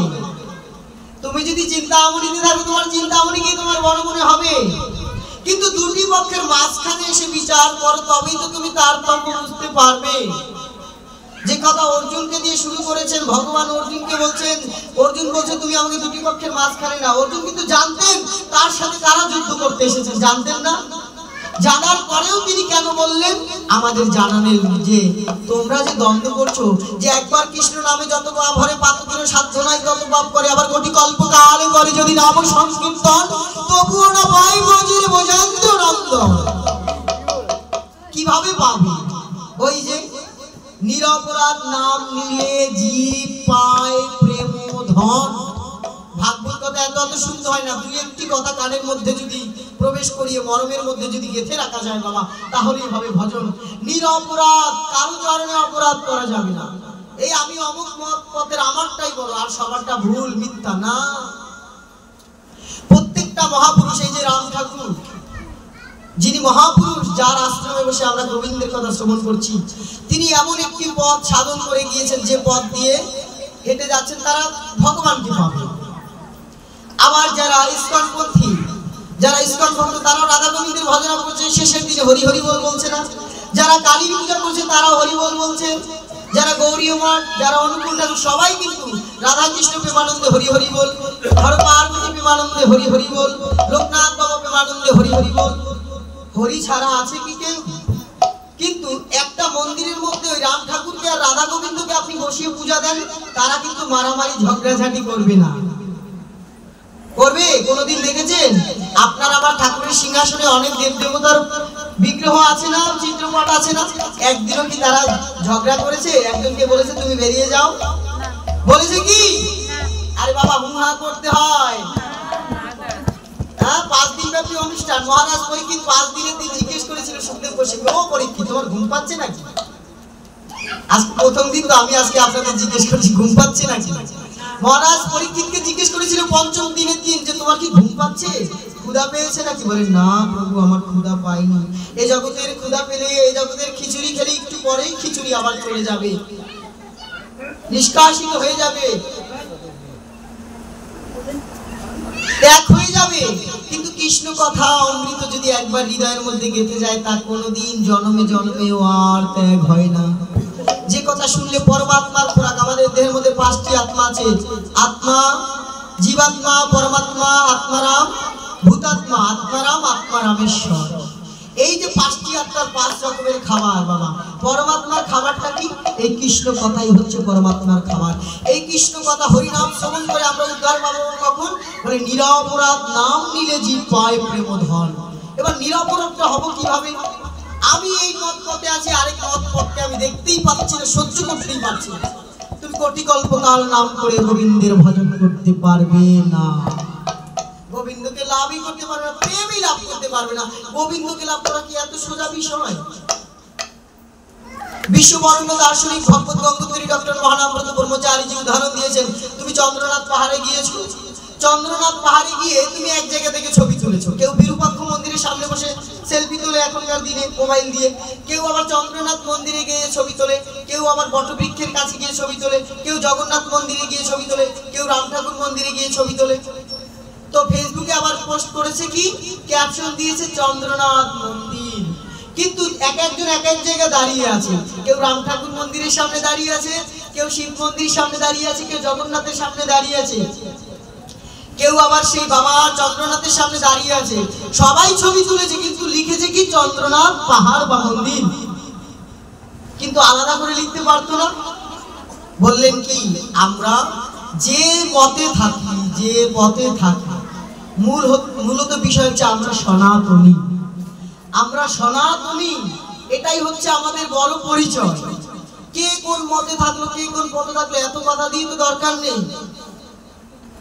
তুমি যদি চিন্তামণিতে থাকো তোমার চিন্তামণিকে তোমার বড় মনে হবে। কিন্তু দুটি পক্ষের মাঝখানে এসে বিচার করো, তবেই তো তুমি তারতম্য বুঝতে পারবে। যে কথা অর্জুনকে দিয়ে শুরু করেছেন, ভগবান অর্জুনকে বলছেন, অর্জুন বলছে তুমি আমাকে দুটি পক্ষের মাঝখানে না। অর্জুন কিন্তু জানতেন তার সাথে কারা যুদ্ধ করতে এসেছেন, জানতেন না? জানার পরেও তিনি কেন বললেন? আমাদের জানালেন যে তোমরা যে দ্বন্দ্ব করছো, যে একবার কৃষ্ণ নামে যত পাপ হরে পাতকের সাধ্য নাই তত পাপ করে, আবার কোটি কল্প কালে করে যদি নাম সংকীর্তন, তবুও না পাই বজির বোঝান্ত নন্দ। কিভাবে পাবে? ওই যে নিরপরাধ নাম নিলে জীব পায় প্রেম ধন। ভাগবত কথা এত এত শুনতে হয় না, দুই একটি কথা কানের মধ্যে যদি প্রবেশ করিয়ে মরমের মধ্যে যদি গেঁথে রাখা যায় বাবা, তাহলেই হবে ভজন। নিরপরাধ, কারো চরণে অপরাধ করা যাবে না। এই আমি অমুক মত পথের আমারটাই বলো, আর সবারটা ভুল মিথ্যা না। প্রত্যেকটা মহাপুরুষ, এই যে রাম ঠাকুর যিনি মহাপুরুষ, যার আশ্রমে বসে আমরা গোবিন্দের কথা শ্রবণ করছি, তিনি এমন একটি পথ সাধন করে গিয়েছেন যে পথ দিয়ে হেঁটে যাচ্ছেন তারা ভগবানকে পাবে। আবার যারা ইস্কনপন্থী, যারা ইস্কন ভক্ত, তারাও রাধা গোবিন্দের ভজন করছে, শেষের দিনে হরি হরি বল বলছে না। যারা কালী পূজা করছে তারাও হরি বল বলছে। যারা গৌরী মঠ, যারা অনুকূল ঠাকুর, সবাই কিন্তু রাধা কৃষ্ণ প্রেমানন্দে হরি হরি বল, হর পার্বতী প্রেমানন্দে হরি হরি বল, লোকনাথ বাবা প্রেমানন্দে হরি হরি বল। হরি ছাড়া আছে কি কেউ? কিন্তু একটা মন্দিরের মধ্যে ওই রাম ঠাকুরকে আর রাধা গোবিন্দকে আপনি বসিয়ে পূজা দেন, তারা কিন্তু মারামারি ঝগড়াঝাটি করবে না। করবে? কোনোদিন দেখেছেন? আপনার আমার ঠাকুরের সিংহাসনে অনেক দেব দেবতার বিগ্রহ আছে না, চিত্রপট আছে না? একদিনও কি তারা ঝগড়া করেছে? একজনকে বলেছে তুমি বেরিয়ে যাও? বলেছে কি? আরে বাবা, হুহা করতে হয়। হ্যাঁ, 5 দিন ব্যাপী অনুষ্ঠান। মহারাজ পরীক্ষিত 5 দিনের দিন জিজ্ঞেস করেছিল সুখদেব গোস্বামী, ও পরীক্ষিত তোমার ঘুম পাচ্ছে নাকি? আজ প্রথম দিন তো, আমি আজকে আপনাদের জিজ্ঞেস করছি ঘুম পাচ্ছে নাকি। মহারাজ পরীক্ষিতকে জিজ্ঞেস করেছিল 5ম দিনের দিন যে তোমার কি ঘুম পাচ্ছে, ক্ষুধা পেয়েছে নাকি? বলে না প্রভু, আমার ক্ষুধা পাইনি। এই জগতের ক্ষুধা পেলে, এই জগতের খিচুড়ি খেলে একটু পরেই খিচুড়ি আবার চলে যাবে, নিষ্কাশিত হয়ে যাবে, ত্যাগ হয়ে যাবে। কিন্তু কৃষ্ণ কথা অমৃত যদি একবার হৃদয়ের মধ্যে গেঁথে যায়, তা কোনোদিন জন্মে জন্মেও আর ত্যাগ হয় না। যে কথা শুনলে পরমাত্মার খোরাক। আমাদের দেহের মধ্যে 5টি আত্মা আছে, আত্মা, জীবাত্মা, পরমাত্মা, আত্মারাম, ভূতাত্মা, আত্মারাম, আত্মারামেশ্বর। এই যে 5টি আত্মার 5 রকমের খাবার বাবা। পরমাত্মার খাবারটা কি? এই কৃষ্ণ কথাই হচ্ছে পরমাত্মার খাবার। এই কৃষ্ণ কথা হরিনাম শ্রবণ করে আমরা উদ্ধার পাবো কখন? মানে নিরপরাধ নাম নিলে জীব পায় প্রেম ধন। এবার নিরপরাধটা হবো কিভাবে? আমি এই মত পথে আছি, আরেক মত পথকে আমি দেখতেই পাচ্ছি না, সহ্য করতেই পারছি না। তুমি কোটি কল্পকাল নাম করে গোবিন্দের ভজন করতে পারবে না, গোবিন্দকে লাভই করতে পারবে না, প্রেমই লাভ করতে পারবে না। গোবিন্দকে লাভ করা কি এত সোজা বিষয়? বিশ্ববরণ্য দার্শনিক ভগবত গঙ্গোত্রী ডক্টর মহানামব্রত ব্রহ্মচারীজি উদাহরণ দিয়েছেন। তুমি চন্দ্রনাথ পাহাড়ে গিয়েছো, চন্দ্রনাথ পাহাড়ে গিয়ে তুমি এক জায়গা থেকে ছবি তুলেছো। কেউ বিরূপাক্ষ মন্দিরের সামনে বসে সেলফি তোলে এখনকার দিনে মোবাইল দিয়ে, কেউ আবার চন্দ্রনাথ মন্দিরে গিয়ে ছবি তোলে, কেউ আবার বটবৃক্ষের কাছে গিয়ে ছবি তোলে, কেউ জগন্নাথ মন্দিরে গিয়ে ছবি তোলে, কেউ রাম ঠাকুর মন্দিরে গিয়ে ছবি তোলে। তো ফেসবুকে আবার পোস্ট করেছে কি, ক্যাপশন দিয়েছে চন্দ্রনাথ মন্দির। কিন্তু একজন এক এক জায়গায় দাঁড়িয়ে আছে। কেউ রাম ঠাকুর মন্দিরের সামনে দাঁড়িয়ে আছে, কেউ শিব মন্দিরের সামনে দাঁড়িয়ে আছে, কেউ জগন্নাথের সামনে দাঁড়িয়ে আছে, কেউ আবার সেই বাবা চন্দ্রনাথের সামনে দাঁড়িয়ে আছে। সবাই ছবি তুলেছে, কিন্তু লিখেছে কি চন্দ্রনাথ পাহাড় বা মন্দির, কিন্তু আলাদা করে লিখতে পারতো না। বললেন কি, আমরা যে পথে থাকি, যে পথে থাকি, মূলত বিষয় হচ্ছে আমরা সনাতনী। আমরা সনাতনী, এটাই হচ্ছে আমাদের বড় পরিচয়। কে কোন মতে থাকলো, কে কোন পথে থাকলো, এত কথা দিয়ে তো দরকার নেই।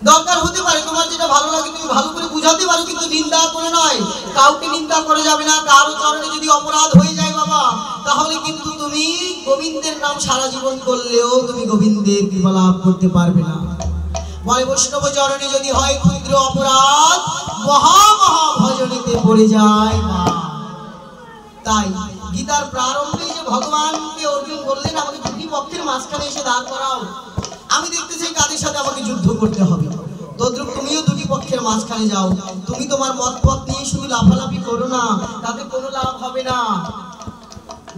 দরকার হতে পারে তোমার যেটা ভালো লাগে তুমি ভালো করে বুঝাতে পারো, কিন্তু নিন্দা করে নয়। কাউকে নিন্দা করে যাবে না। কারো চরণে যদি অপরাধ হয়ে যায় বাবা, তাহলে কিন্তু তুমি গোবিন্দের নাম সারা জীবন করলেও তুমি গোবিন্দের কৃপা লাভ করতে পারবে না। বলে বৈষ্ণব চরণে যদি হয় ক্ষুদ্র অপরাধ, মহা মহা ভজনেতে পড়ে যায় মা। তাই গীতার প্রারম্ভে যে ভগবানকে অর্জুন বললেন, আমাকে দুটি পক্ষের মাঝখানে এসে দাঁড় করাও, আমি দেখতে চাই কাদের সাথে আমাকে যুদ্ধ করতে হবে। তদ্রুপ তুমিও দুটি পক্ষের মাঝখানে যাও। তুমি তোমার মত পথ নিয়ে শুধু লাফালাফি করো না, তাতে কোনো লাভ হবে না।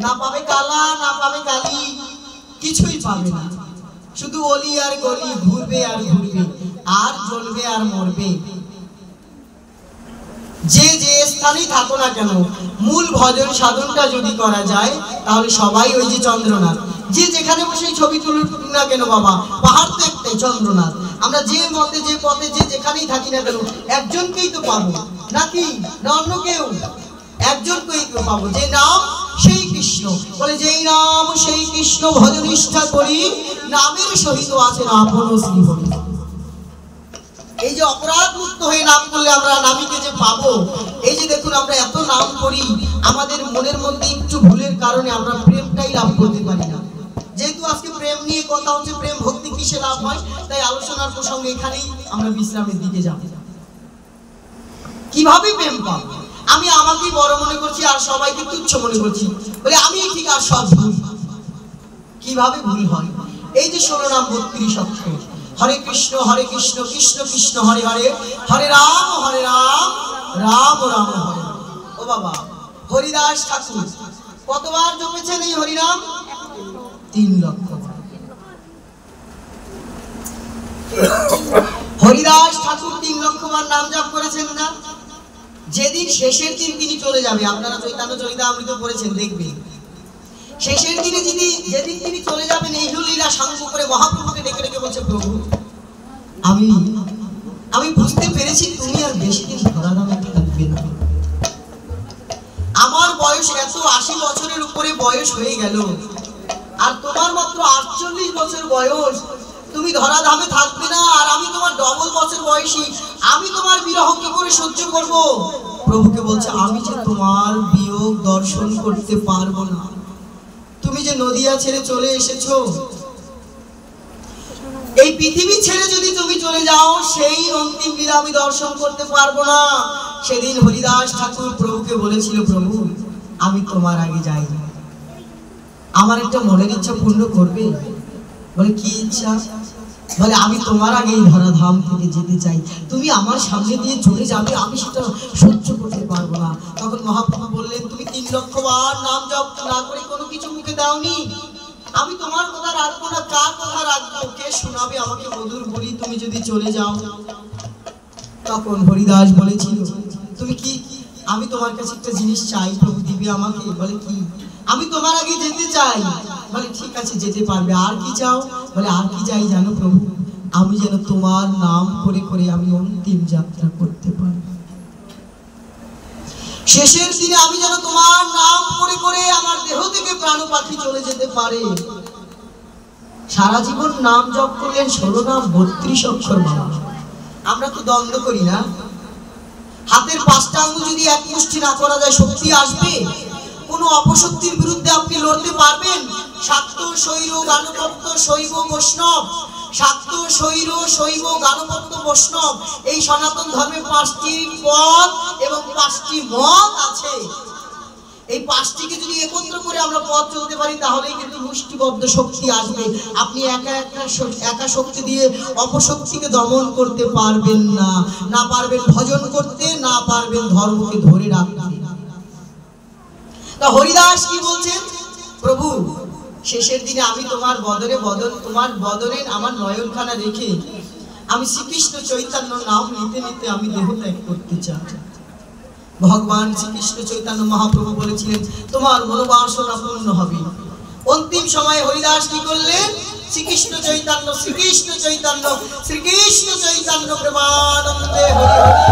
না পাবে কালা, না পাবে কালি, কিছুই পাবে না। শুধু অলি আর গলি, ঘুরবে আর ঘুরবে, আর জ্বলবে আর মরবে। যে যে স্থানেই থাকো না কেন, মূল ভজন সাধনটা যদি করা যায়, তাহলে সবাই ওই যে চন্দ্রনাথ। যে যেখানে বসে ছবি তুলুক না কেন বাবা, পাহাড় তো একটাই চন্দ্রনাথ। আমরা যে মতে যে পথে যে যেখানেই থাকি না কেন, একজনকেই তো পাবো, নাকি না অন্য কেউ? একজনকেই তো পাবো, যে নাম সেই কৃষ্ণ। বলে যেই নাম সেই কৃষ্ণ ভজন নিষ্ঠা করি, নামের সহিত আছেন আপন শ্রীহরি। এই যে অপরাধ মুক্ত হয়ে নাম করলে আমরা নামীকে যে পাবো, এই যে দেখুন আমরা এত নাম করি, আমাদের মনের মধ্যে একটু ভুলের কারণে আমরা প্রেমটাই লাভ করতে পারি না। যেহেতু আজকে প্রেম নিয়ে কথা হচ্ছে, প্রেম ভক্তি কিসে লাভ হয়, তাই আলোচনার প্রসঙ্গে এখানেই আমরা বিশ্রামের দিকে যাব। কিভাবে প্রেম পাবো? আমি আমাকেই বড় মনে করছি আর সবাইকে তুচ্ছ মনে করছি, বলে আমি ঠিক আর সব ভুল। কিভাবে ভুল হয়? এই যে 16 নাম 32 অক্ষর, হরে কৃষ্ণ কৃষ্ণ কৃষ্ণ হরে হরে, হরে রাম রাম রাম হরে। ও বাবা, হরিদাস ঠাকুর কতবার জপেছেন এই হরিনাম? 3 লক্ষ। হরিদাস ঠাকুর 3 লক্ষ বার নাম জপ করেছেন না? যেদিন শেষের দিন তিনি চলে যাবে, আপনারা চৈতন্য চরিতামৃত পড়েছেন, দেখবেন শেষের দিনে যেদিন তিনি চলে যাবেন, এই লীলা সাঙ্গ করে মহাপ্রভুকে ডেকে ডেকে বলছে, প্রভু আমি বুঝতে পেরেছি তুমি আর বেশি দিন ধরাধামে থাকবে না। আমার বয়স এত 80 বছরের উপরে বয়স হয়ে গেল, আর তোমার মাত্র 48 বছর বয়স। তুমি ধরাধামে থাকবে না, আর আমি তোমার ডবল বছর বয়সী, আমি তোমার বিরহ কি করে সহ্য করব? প্রভুকে বলছে, আমি যে তোমার বিয়োগ দর্শন করতে পারবো না। তুমি যে নদিয়া ছেড়ে চলে এসেছো, এই পৃথিবী ছেড়ে যদি তুমি চলে যাও, সেই অন্তিম লীলা আমি দর্শন করতে পারবো না। সেদিন হরিদাস ঠাকুর প্রভুকে বলেছিল, প্রভু আমি তোমার আগে যাই, আমার একটা মনের ইচ্ছা পূর্ণ করবে। বলে কি ইচ্ছা? বলে আমি তোমার আগে এই ধরাধাম থেকে যেতে চাই, তুমি আমার সামনে দিয়ে চলে যাবে, আমি সেটা সহ্য করতে পারবো না। তখন মহাপ্রভু বললেন, তুমি 3 লক্ষ বার নাম জপ না করে কোনো কিছু মুখে দাওনি, আমি তোমার কথা রাখবো না, কার কথা রাখবো? কে শোনাবে আমাকে মধুর বলি তুমি যদি চলে যাও? তখন হরিদাস বলেছিল, তুমি কি, আমি তোমার কাছে একটা জিনিস চাই, প্রভু দিবে আমাকে? বলে কি? আমি তোমার আগে যেতে চাই। বলে ঠিক আছে, যেতে পারবে। আর কি চাও? বলে আর কি চাই জানো প্রভু? আমি যেন তোমার নাম করে করে আমি অন্তিম যাত্রা করতে পারি। শেষের দিনে আমি যেন তোমার নাম করে করে আমার দেহ থেকে প্রাণ পাখি চলে যেতে পারে। সারা জীবন নাম জপ করলেন, 16 নাম 32 অক্ষর বাবা। আমরা তো দ্বন্দ্ব করি না, হাতের 5টা আঙ্গুল যদি এক মুষ্টি না করা যায়, শক্তি আসবে? কোন অপশক্তির বিরুদ্ধে আপনি লড়তে পারবেন? শাক্ত শৈর গানপত্য শৈব বৈষ্ণব, শাক্ত শৈর শৈব গানপত্য বৈষ্ণব, এই সনাতন ধর্মে 5টি পথ এবং 5টি মত আছে। এই 5টিকে যদি একত্র করে আমরা পথ চলতে পারি, তাহলেই কিন্তু মুষ্টিবদ্ধ শক্তি আসবে। আপনি একা শক্তি দিয়ে অপশক্তিকে দমন করতে পারবেন না, না পারবেন ভজন করতে, না পারবেন ধর্মকে ধরে রাখতে। তা হরিদাস কি বলছেন? প্রভু শেষের দিনে আমি তোমার তোমার বদনে আমার নয়নখানা রেখে আমি শ্রীকৃষ্ণ চৈতন্য নাম নিতে নিতে আমি দেহ ত্যাগ করতে চাই। ভগবান শ্রীকৃষ্ণ চৈতন্য মহাপ্রভু বলেছিলেন, তোমার মনোবাসনা পূর্ণ হবে। অন্তিম সময়ে হরিদাস কি করলেন? শ্রীকৃষ্ণ চৈতন্য শ্রীকৃষ্ণ চৈতন্য শ্রীকৃষ্ণ চৈতন্য প্রেমানন্দে হরি হরি।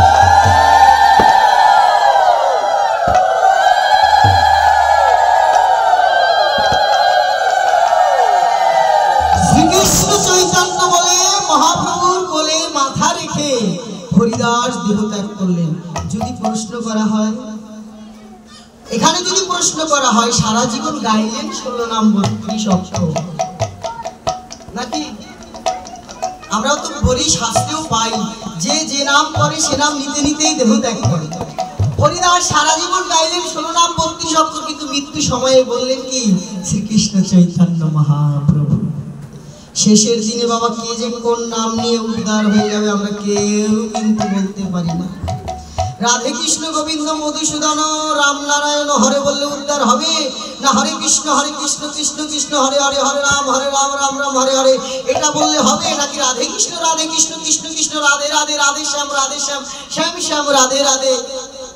শ্রীকৃষ্ণ চৈতন্য বলে মহাপ্রভুর কোলে মাথা রেখে হরিদাস দেহ ত্যাগ করলেন। যদি প্রশ্ন করা হয়, এখানে যদি প্রশ্ন করা হয়, সারা জীবন গাইলেন 16 নাম 32 অক্ষর নাকি? আমরাও তো বলি, শাস্ত্রেও পাই যে যে নাম করে সে নাম নিতে নিতেই দেহ ত্যাগ করে। হরিদাস সারা জীবন গাইলেন 16 নাম 32 অক্ষর, কিন্তু মৃত্যু সময়ে বললেন কি শ্রীকৃষ্ণ চৈতন্য মহাপ্রভু। শেষের দিনে বাবা কে যে কোন নাম নিয়ে উদ্ধার হয়ে যাবে আমরা কেউ কিন্তু বলতে পারি না। রাধে কৃষ্ণ গোবিন্দ মধুসূদন রাম নারায়ণ হরে বললে উদ্ধার হবে না, হরে কৃষ্ণ কৃষ্ণ কৃষ্ণ হরে হরে, হরে রাম রাম রাম হরে হরে, এটা বললে হবে নাকি? রাধে কৃষ্ণ কৃষ্ণ কৃষ্ণ রাধে রাধে, রাধে শ্যাম শ্যাম শ্যাম রাধে রাধে,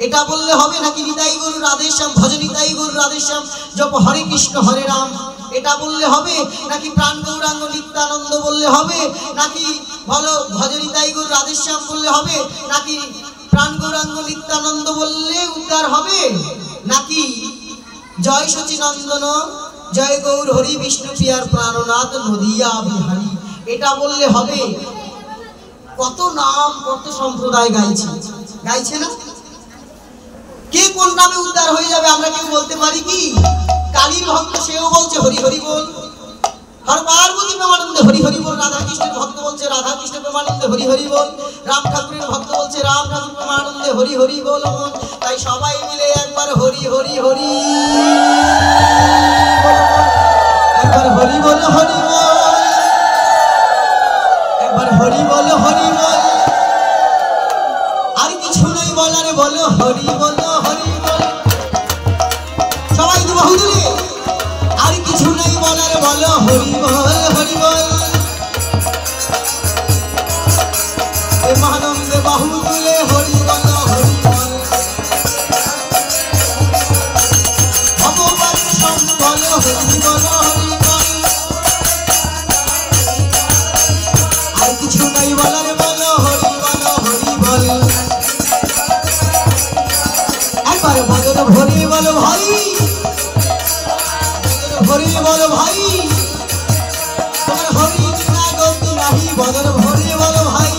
এটা বললে হবে নাকি? নিতাই গরু রাধে শ্যাম ভজ নিতাই গরু রাধে শ্যাম জপ হরে কৃষ্ণ হরে রাম, এটা বললে হবে নাকি? প্রাণ গৌরাঙ্গ নিত্যানন্দ বললে হবে নাকি? বলো ভজ নিতাই গরু রাধে শ্যাম বললে হবে নাকি? প্রাণ গৌরাঙ্গ নিত্যানন্দ বললে উদ্ধার হবে নাকি? জয় সচিনন্দন জয় গৌর হরি বিষ্ণু প্রিয়ার প্রাণনাথ নদিয়া বিহারী, এটা বললে হবে? কত নাম কত সম্প্রদায় গাইছে না? কে কোন নামে উদ্ধার হয়ে যাবে আমরা কেউ বলতে পারি কি? কালীর ভক্ত সেও বলছে হরি হরি বল, হর পার্বতী প্রেমানন্দে হরি হরি বল, রাধা কৃষ্ণের ভক্ত বলছে রাধা কৃষ্ণ প্রেমানন্দে হরি হরি বল, রাম ঠাকুরের ভক্ত বলছে রাম ঠাকুর প্রেমানন্দে হরি হরি বল। তাই সবাই মিলে একবার হরি হরি হরি, একবার হরি বল হরি বল, একবার হরি বল হরি বল, আর কিছু নাই বলার বলো হরি বল হরি বল, সবাই তো বহু দূরে, আর কিছু নাই বলার বলো হরি বল হরি বল। মহানন্দে বাহু তুলে হরি বল হরি বল, ভগবান সব বলো হরি বল হরি বল, আর কিছু নাই বলার বলো হরি বল হরি বল। একবার বদর ভরি বল ভাই, হরি বল ভাই, তোমার হরি বিনা গতি নাহি, বদর হরি বল ভাই,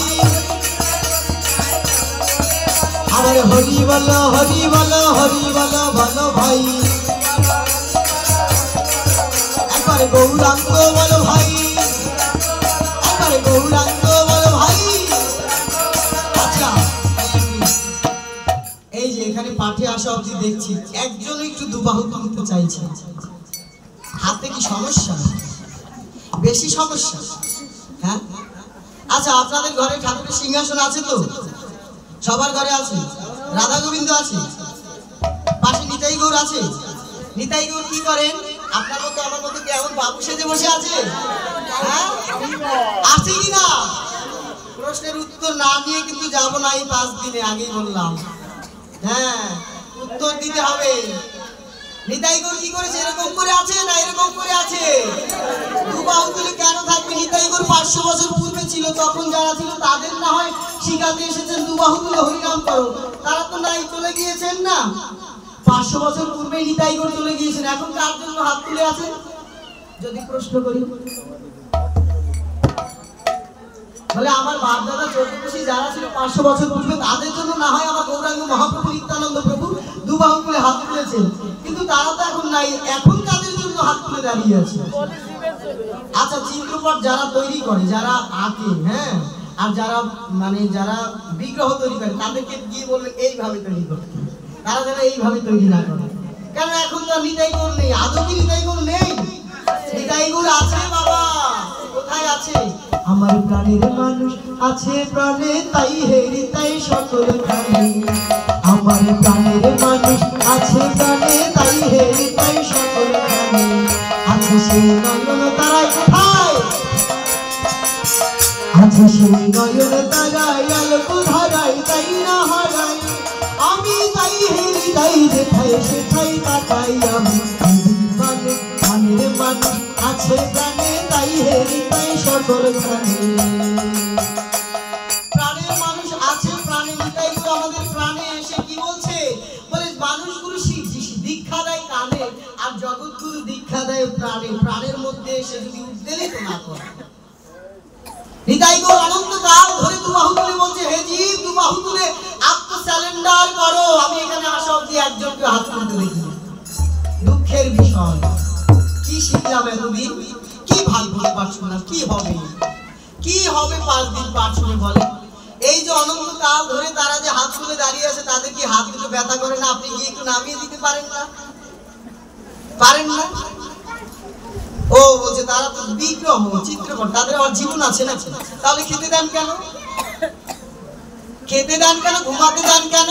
আমার হরি বল হরি বল হরি বল বল ভাই, একবার গৌরাঙ্গ বল ভাই, একবার গৌরাঙ্গ বল ভাই। আচ্ছা এই যে এখানে পাঠে আসা অবধি দেখছি একজন একটু দুবাহু তুলতে চাইছে, হাতে কি সমস্যা? বেশি সমস্যা? হ্যাঁ আচ্ছা, আপনাদের ঘরে ঠাকুরের সিংহাসন আছে তো? সবার ঘরে আছে? রাধা গোবিন্দ আছে, পাশে নিতাই গৌর আছে। নিতাই গৌর কি করেন? আপনার মতো আমার মতো কি এমন বাবু সেজে বসে আছে? হ্যাঁ আছে কি না? প্রশ্নের উত্তর না নিয়ে কিন্তু যাবো না এই 5 দিনে, আগেই বললাম। হ্যাঁ উত্তর দিতে হবে। নিতাই গৌর কি করেছে? এরকম করে আছে না এরকম করে আছে? দুবাহু তুলে কেন থাকবে? নিতাই গৌর 500 বছর পূর্বে ছিল, তখন যারা ছিল তাদের না হয় শিখাতে এসেছেন দুবাহু তুলে হরিনাম করো, তারা তো নাই চলে গিয়েছেন না? 500 বছর পূর্বে নিতাই গৌর চলে গিয়েছেন, এখন কার জন্য হাত তুলে আছে যদি প্রশ্ন করি? বলে আমার বাপ দাদা চতুর্দশী যারা ছিল 500 বছর পূর্বে তাদের জন্য না হয় আমার গৌরাঙ্গ মহাপ্রভু নিত্যানন্দ প্রভু দুবাহু তুলে হাত তুলেছেন, কিন্তু তারা তো এখন নাই, এখন কাদের জন্য হাত তুলে দাঁড়িয়ে আছে? আচ্ছা চিত্রপট যারা তৈরি করে, যারা আঁকে, হ্যাঁ, আর যারা মানে যারা বিগ্রহ তৈরি করে তাদেরকে গিয়ে বলবেন এইভাবে তৈরি করতে, তারা যেন এইভাবে তৈরি না করে। কেন? এখন তো নিতাই গৌর নেই। আদৌ কি নিতাই গৌর নেই? নিতাই গৌর আছে বাবা। কোথায় আছে? আমার প্রাণের মানুষ আছে প্রাণে, তাই হেরি তাই সকল খানে, আমার প্রাণের মানুষ আছে প্রাণে, তাই হেরি তাই সকল খানে, আছে সেই নয়ন তারাই কোথায়, আছে সেই নয়ন তারাই আলোক ধারাই, তাই না হারাই আমি, তাই হেরি তাই যেথায় সেথায় তাকাই আমি, মানে প্রাণের মানুষ আছে প্রাণে, তাই হেরি তাই সকল খানে। প্রাণের মানুষ আছে প্রাণে, নিতাই গৌর আমাদের প্রাণে এসে কি বলছে? বলে মানুষগুলো দীক্ষা দেয় কানে, আর জগৎগুরু দীক্ষা দেয় প্রাণে, প্রাণের মধ্যে এসে যদি উদ্বেলিত না করে। নিতাই গৌর অনন্ত কাল ধরে দুবাহু তুলে বলছে, হে জীব দুবাহু তুলে আত্ম স্যালেন্ডার করো। আমি এখানে আসা অবধি একজনকে হাত তুলতে দেখি। দুঃখের বিষয় কি শিখলাম এতদিন? কি ভাগ ভাগ শুনলাম, কি হবে? কি হবে 5 দিন পাঠ শুনে বলে? এই যে অনন্তকাল ধরে তারা যে হাত তুলে দাঁড়িয়ে আছে, তাদের কি হাত দুটো ব্যথা করে না? আপনি কি একটু নামিয়ে দিতে পারেন না? পারেন না? ও বলছে তারা তো বিগ্রহ, চিত্রকর, তাদের আবার জীবন আছে না? তাহলে খেতে দেন কেন? খেতে দেন কেন? ঘুমাতে দেন কেন?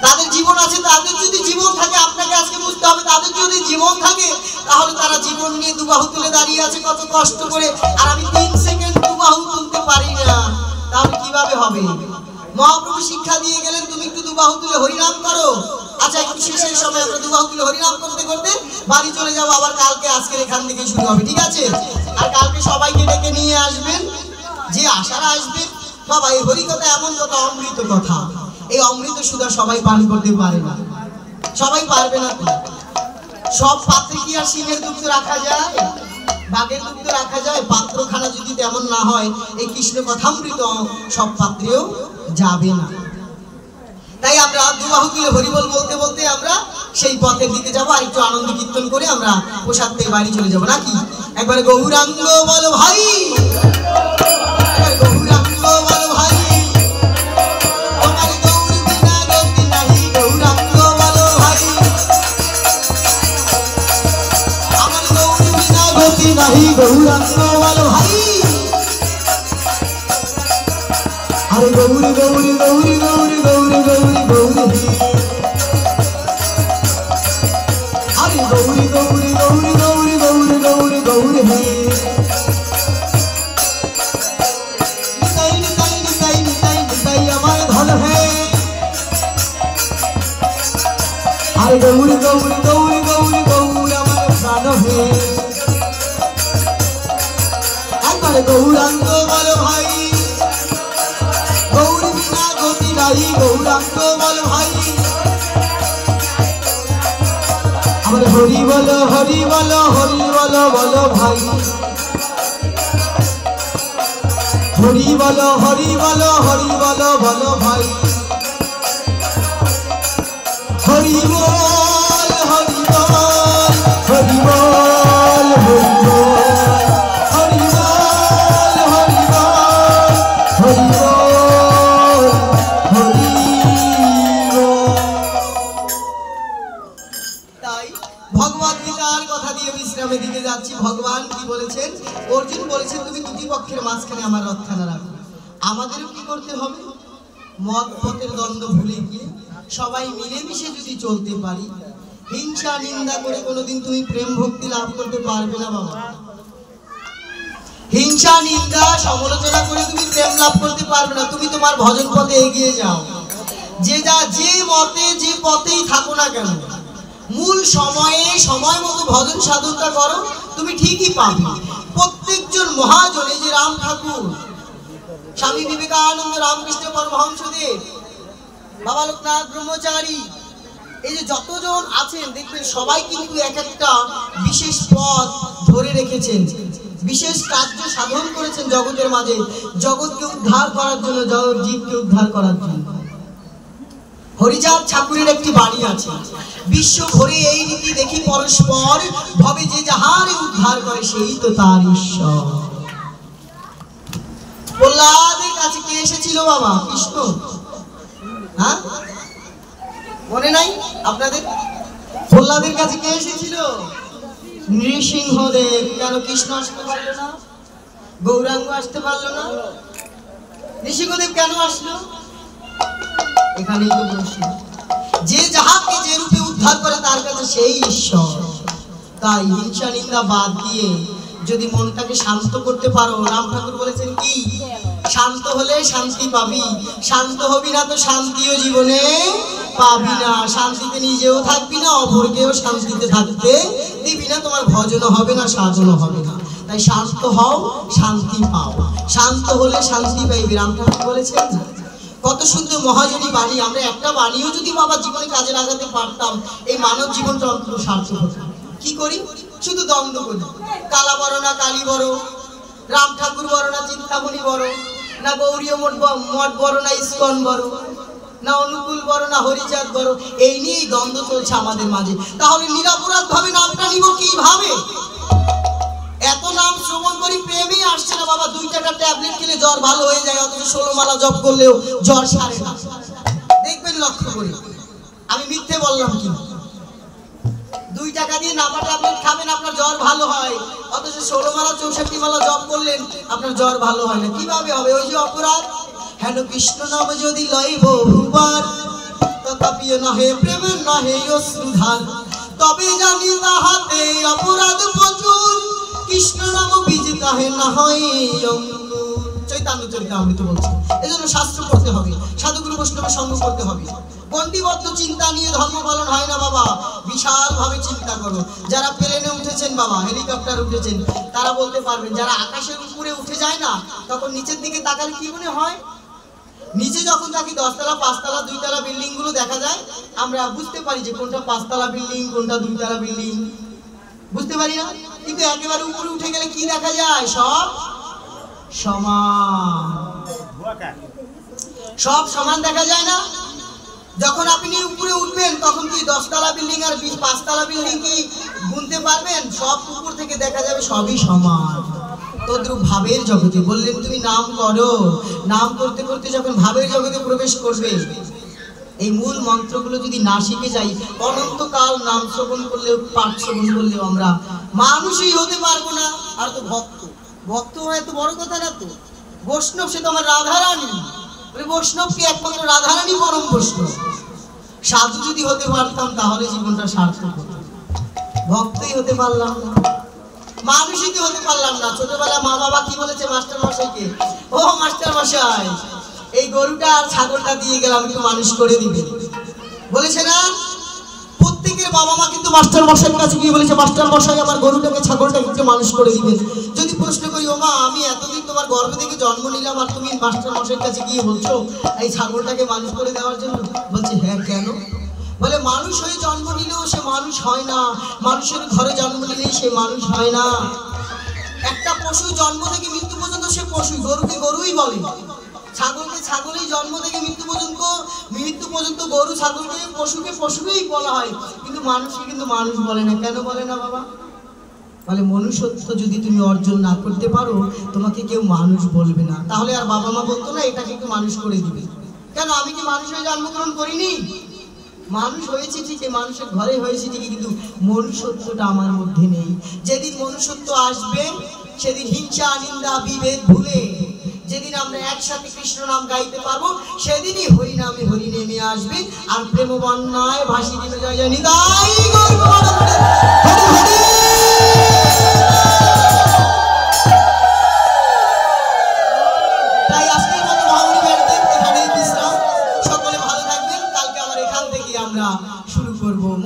তাদের জীবন আছে। তাদের যদি জীবন থাকে, আপনাকে আজকে বুঝতে হবে, তাদের যদি জীবন থাকে তাহলে তারা জীবন নিয়ে দুবাহু তুলে দাঁড়িয়ে আছে কত কষ্ট করে, আর আমি 3 সেকেন্ড দুবাহু তুলতে পারি না, তাহলে কিভাবে হবে? মহাপ্রভু শিক্ষা দিয়ে গেলেন, তুমি একটু দুবাহু তুলে হরিনাম করো। আচ্ছা, একটু শেষের সময় আমরা দুবাহু তুলে হরিনাম করতে করতে বাড়ি চলে যাবো, আবার কালকে আজকের এখান থেকে শুরু হবে, ঠিক আছে? আর কালকে সবাইকে ডেকে নিয়ে আসবেন, যে আশারা আসবে। বাবা, এই হরিকথা এমন কথা, অমৃত কথা। এই অমৃত সুধা সবাই পান করতে পারে না, সবাই পারবে না। সব পাত্রে কি আর সিংহের দুগ্ধ রাখা যায়? বাঘের দুগ্ধ রাখা যায়? পাত্রখানা যদি তেমন না হয়, এই কৃষ্ণ কথামৃত সব পাত্রেও যাবে না। তাই আমরা দুবাহু তুলে হরিবল বলতে বলতে আমরা সেই পথের দিকে যাবো, আর একটু আনন্দ কীর্তন করে আমরা প্রসাদ পেয়ে বাড়ি চলে যাবো, নাকি? একবার গৌরাঙ্গ বলো ভাই, গৌরাঙ্গ বলো ভাই, তোমার গৌর বিনা গতি নাহি, গৌরাঙ্গ বলো ভাই, আমার গৌর বিনা গতি নাহি, গৌরাঙ্গ বলো ভাই। আরে গৌরী গৌরী গৌরী গৌরী গৌরী গৌরী গৌরী, আরে গৌরী গৌরী গৌরী গৌরী গৌরী গৌরী গৌরী, নিতাই নিতাই নিতাই নিতাই নিতাই আমার ধন হে। আরে গৌরী গৌরী গৌরী গৌরী গৌরী আমার প্রাণ হে। একবারে গৌরাঙ্গ বলো ভাই, গৌর বিনা গতি নাই, গৌরাঙ্গ বলো ভাই। আমার হরি বলো হরি বলো হরি বলো বলো ভাই, হরি বলো হরি বলো হরি বলো বলো ভাই। হরি বল হরি বল হরি বল হরি বল, হরি বল হরি বল হরি বল হরি বল। তাই ভগবদ গীতার কথা দিয়ে বিশ্রামের দিকে যাচ্ছি। ভগবান কি বলেছেন? অর্জুন বলেছেন, তুমি দুটি পক্ষের মাঝখানে আমার রথখানা রাখো। আমাদেরও কি করতে হবে? মত পথের দ্বন্দ্ব ভুলে গিয়ে সবাই মিলেমিশে যদি চলতে পারি, হিংসা নিন্দা করে কোনোদিন তুমি প্রেম ভক্তি লাভ করতে পারবে না বাবা। হিংসা নিন্দা সমালোচনা করে তুমি প্রেম লাভ করতে পারবে না। তুমি তোমার ভজন পথে এগিয়ে যাও, যে মতে যে পথেই থাকো না কেন, মূল সময়ে সময় মতো ভজন সাধনটা করো, তুমি ঠিকই পাবে। প্রত্যেকজন মহাজন, এই যে রাম ঠাকুর, স্বামী বিবেকানন্দ, রামকৃষ্ণ পরমহংসদেব, বাবা লোকনাথ ব্রহ্মচারী, এই যে যতজন আছেন দেখবেন সবাই কিন্তু এক একটা বিশেষ পথ ধরে রেখেছেন, বিশেষ কার্য সাধন করেছেন জগতের মাঝে, জগৎকে উদ্ধার করার জন্য, জগৎ জীবকে উদ্ধার করার জন্য। হরিচাঁদ ঠাকুরের একটি বাণী আছে, বিশ্ব ভরে এই রীতি দেখি পরস্পর, ভবে যে যাহারে উদ্ধার করে সেই তো তার ঈশ্বর। প্রহ্লাদের কাছে কে এসেছিল বাবা? কৃষ্ণ। হ্যাঁ, মনে নাই আপনাদের? প্রহ্লাদের কাছে কে এসেছিল? নৃসিংহদেব। কেন কৃষ্ণ আসতে পারলো না? গৌরাঙ্গ আসতে পারলো না? নৃসিংহদেব কেন আসলো? এখানেই তো প্রশ্ন। যে যাহাকে যে রূপে উদ্ধার করে তার কাছে সেই ঈশ্বর। তাই হিংসা নিন্দা বাদ দিয়ে যদি মনটাকে শান্ত করতে পারো, রাম ঠাকুর বলেছেন কি? শান্ত হলে শান্তি পাবি, শান্ত হবি না তো শান্তিও জীবনে পাবি না। শান্তিতে নিজেও থাকবি না, অপরকেও শান্তিতে থাকতে দিবি না, তোমার ভজনও হবে না, সাধনও হবে না। তাই শান্ত হও, শান্তি পাও। শান্ত হলে শান্তি পাইবি, রাম ঠাকুর বলেছেন। কত সুন্দর মহাজনী বাণী। আমরা একটা বাণীও যদি বাবা জীবনে কাজে লাগাতে পারতাম, এই মানব জীবনটা অন্তত সার্থক হতো। কি করি? শুধু দ্বন্দ্ব করি। কালা বড় না কালী বড়, রাম ঠাকুর বড় না চিন্তামণি বড়, না গৌরীয় মঠ বড় না ইস্কন বড়, না অনুকূল বড় না হরিচাঁদ বড়। এই নিয়েই দ্বন্দ্ব চলছে আমাদের মাঝে। তাহলে নিরাপরাধ ভাবে নামটা নিব কিভাবে? এত নাম নাম শ্রবণ করি, প্রেমই আসছে না বাবা। 2 টাকা ট্যাবলেট খেলে জ্বর ভালো হয়ে যায়, অথচ 16 মালা জপ করলেও জ্বর সারে না। দেখবেন লক্ষ্য করে, আমি মিথ্যে বললাম কি? 2 টাকা দিয়ে নাপা ট্যাবলেট খাবেন, আপনার জ্বর ভালো হয়, অথচ 16 মালা 64 মালা জপ করলেন আপনার জ্বর ভালো হয় না। কিভাবে হবে? ওই যে অপরাধ। হেন কৃষ্ণ নাম যদি লয় বহুবার, তথাপিও নহে প্রেম নহে অশ্রুধার, তবে জানি তাহাতে অপরাধ প্রচুর, কৃষ্ণ নাম বীজ তাহে না হয় অঙ্কুর। চৈতন্য চরিতামৃত বলছে। এজন্য শাস্ত্র পড়তে হবে, সাধুগুরু বৈষ্ণবের সঙ্গ করতে হবে। গণ্ডিবদ্ধ চিন্তা নিয়ে ধর্ম পালন হয় না বাবা, বিশাল ভাবে চিন্তা করো। যারা প্লেনে উঠেছেন বাবা, হেলিকপ্টার উঠেছেন, তারা বলতে পারবেন। যারা আকাশের উপরে উঠে যায় না, তখন নিচের দিকে তাকালে কি মনে হয়? নিচে যখন থাকি 10 তলা 5 তলা 2 তলা বিল্ডিং গুলো দেখা যায়, আমরা বুঝতে পারি যে কোনটা 5 তলা বিল্ডিং, কোনটা 2 তলা বিল্ডিং, বুঝতে পারি না। কিন্তু একেবারে উপরে উঠে গেলে কি দেখা যায়? সব সমান, সব সমান দেখা যায় না? যখন আপনি উপরে উঠবেন তখন কি 10 তলা বিল্ডিং আর 5 তলা বিল্ডিং কি গুনতে পারবেন? সব উপর থেকে দেখা যাবে সবই সমান। তদ্রূপ ভাবের জগতে বললেন তুমি নাম করো, নাম করতে করতে যখন ভাবের জগতে প্রবেশ করবে, এই মূল মন্ত্রগুলো যদি না শিখে যাই, অনন্তকাল নাম শ্রবণ করলেও, পাঠ শ্রবণ করলেও আমরা মানুষই হতে পারবো না। আর তো ভক্ত, ভক্ত হয় তো বড় কথা না তো। বৈষ্ণব সে তো আমার রাধারানী, বৈষ্ণব কি একমাত্র রাধারানী পরম বৈষ্ণব। সাধু যদি হতে পারতাম তাহলে জীবনটা সার্থক হতো। ভক্তই হতে পারলাম না, মানুষই কি হতে পারলাম না। ছোটবেলা মা বাবা কি বলেছে মাস্টার মশাইকে? ও মাস্টার মশাই, এই গরুটা আর ছাগলটা দিয়ে গেলাম, একটু মানুষ করে দিবে, বলেছে না? প্রত্যেকের বাবা মা কিন্তু মাস্টার মশাইয়ের কাছে গিয়ে বলেছে, মাস্টার মশাই আমার গরুটাকে ছাগলটাকে একটু মানুষ করে দিবেন। যদি প্রশ্ন করি, ও মা আমি এতদিন তোমার গর্ভ থেকে জন্ম নিলাম, আর তুমি মাস্টার মশাইয়ের কাছে গিয়ে বলছো এই ছাগলটাকে মানুষ করে দেওয়ার জন্য? বলছে হ্যাঁ, কেন? বলে মানুষ হয়ে জন্ম নিলেও সে মানুষ হয় না, মানুষের ঘরে জন্ম নিলেই সে মানুষ হয় না। একটা পশু জন্ম থেকে মৃত্যু পর্যন্ত সে পশু, গরুকে গরুই বলে, ছাগলকে ছাগলেই জন্ম থেকে মৃত্যু পর্যন্ত গরু ছাগলকে পশুকে পশুকেই বলা হয়, কিন্তু মানুষকে কিন্তু মানুষ বলে না। কেন বলে না বাবা? বলে মনুষ্যত্ব যদি তুমি অর্জন না করতে পারো, তোমাকে কেউ মানুষ বলবে না। তাহলে আর বাবা মা বলতো না এটাকে একটু মানুষ করে দিবে? কেন? আমি কি মানুষ হয়ে জন্মগ্রহণ করিনি? মানুষ হয়েছে ঠিকই, মানুষের ঘরে হয়েছে ঠিকই, কিন্তু মনুষ্যত্বটা আমার মধ্যে নেই। যেদিন মনুষ্যত্ব আসবে, সেদিন হিংসা নিন্দা বিভেদ ভুলে যেদিন আমরা একসাথে কৃষ্ণ নাম গাইতে পারবো, সেদিনই হরিনামে হরি নেমে আসবে, আর প্রেম বন্যায় ভাসি দিবে জয় জয় নিতাই গৌর।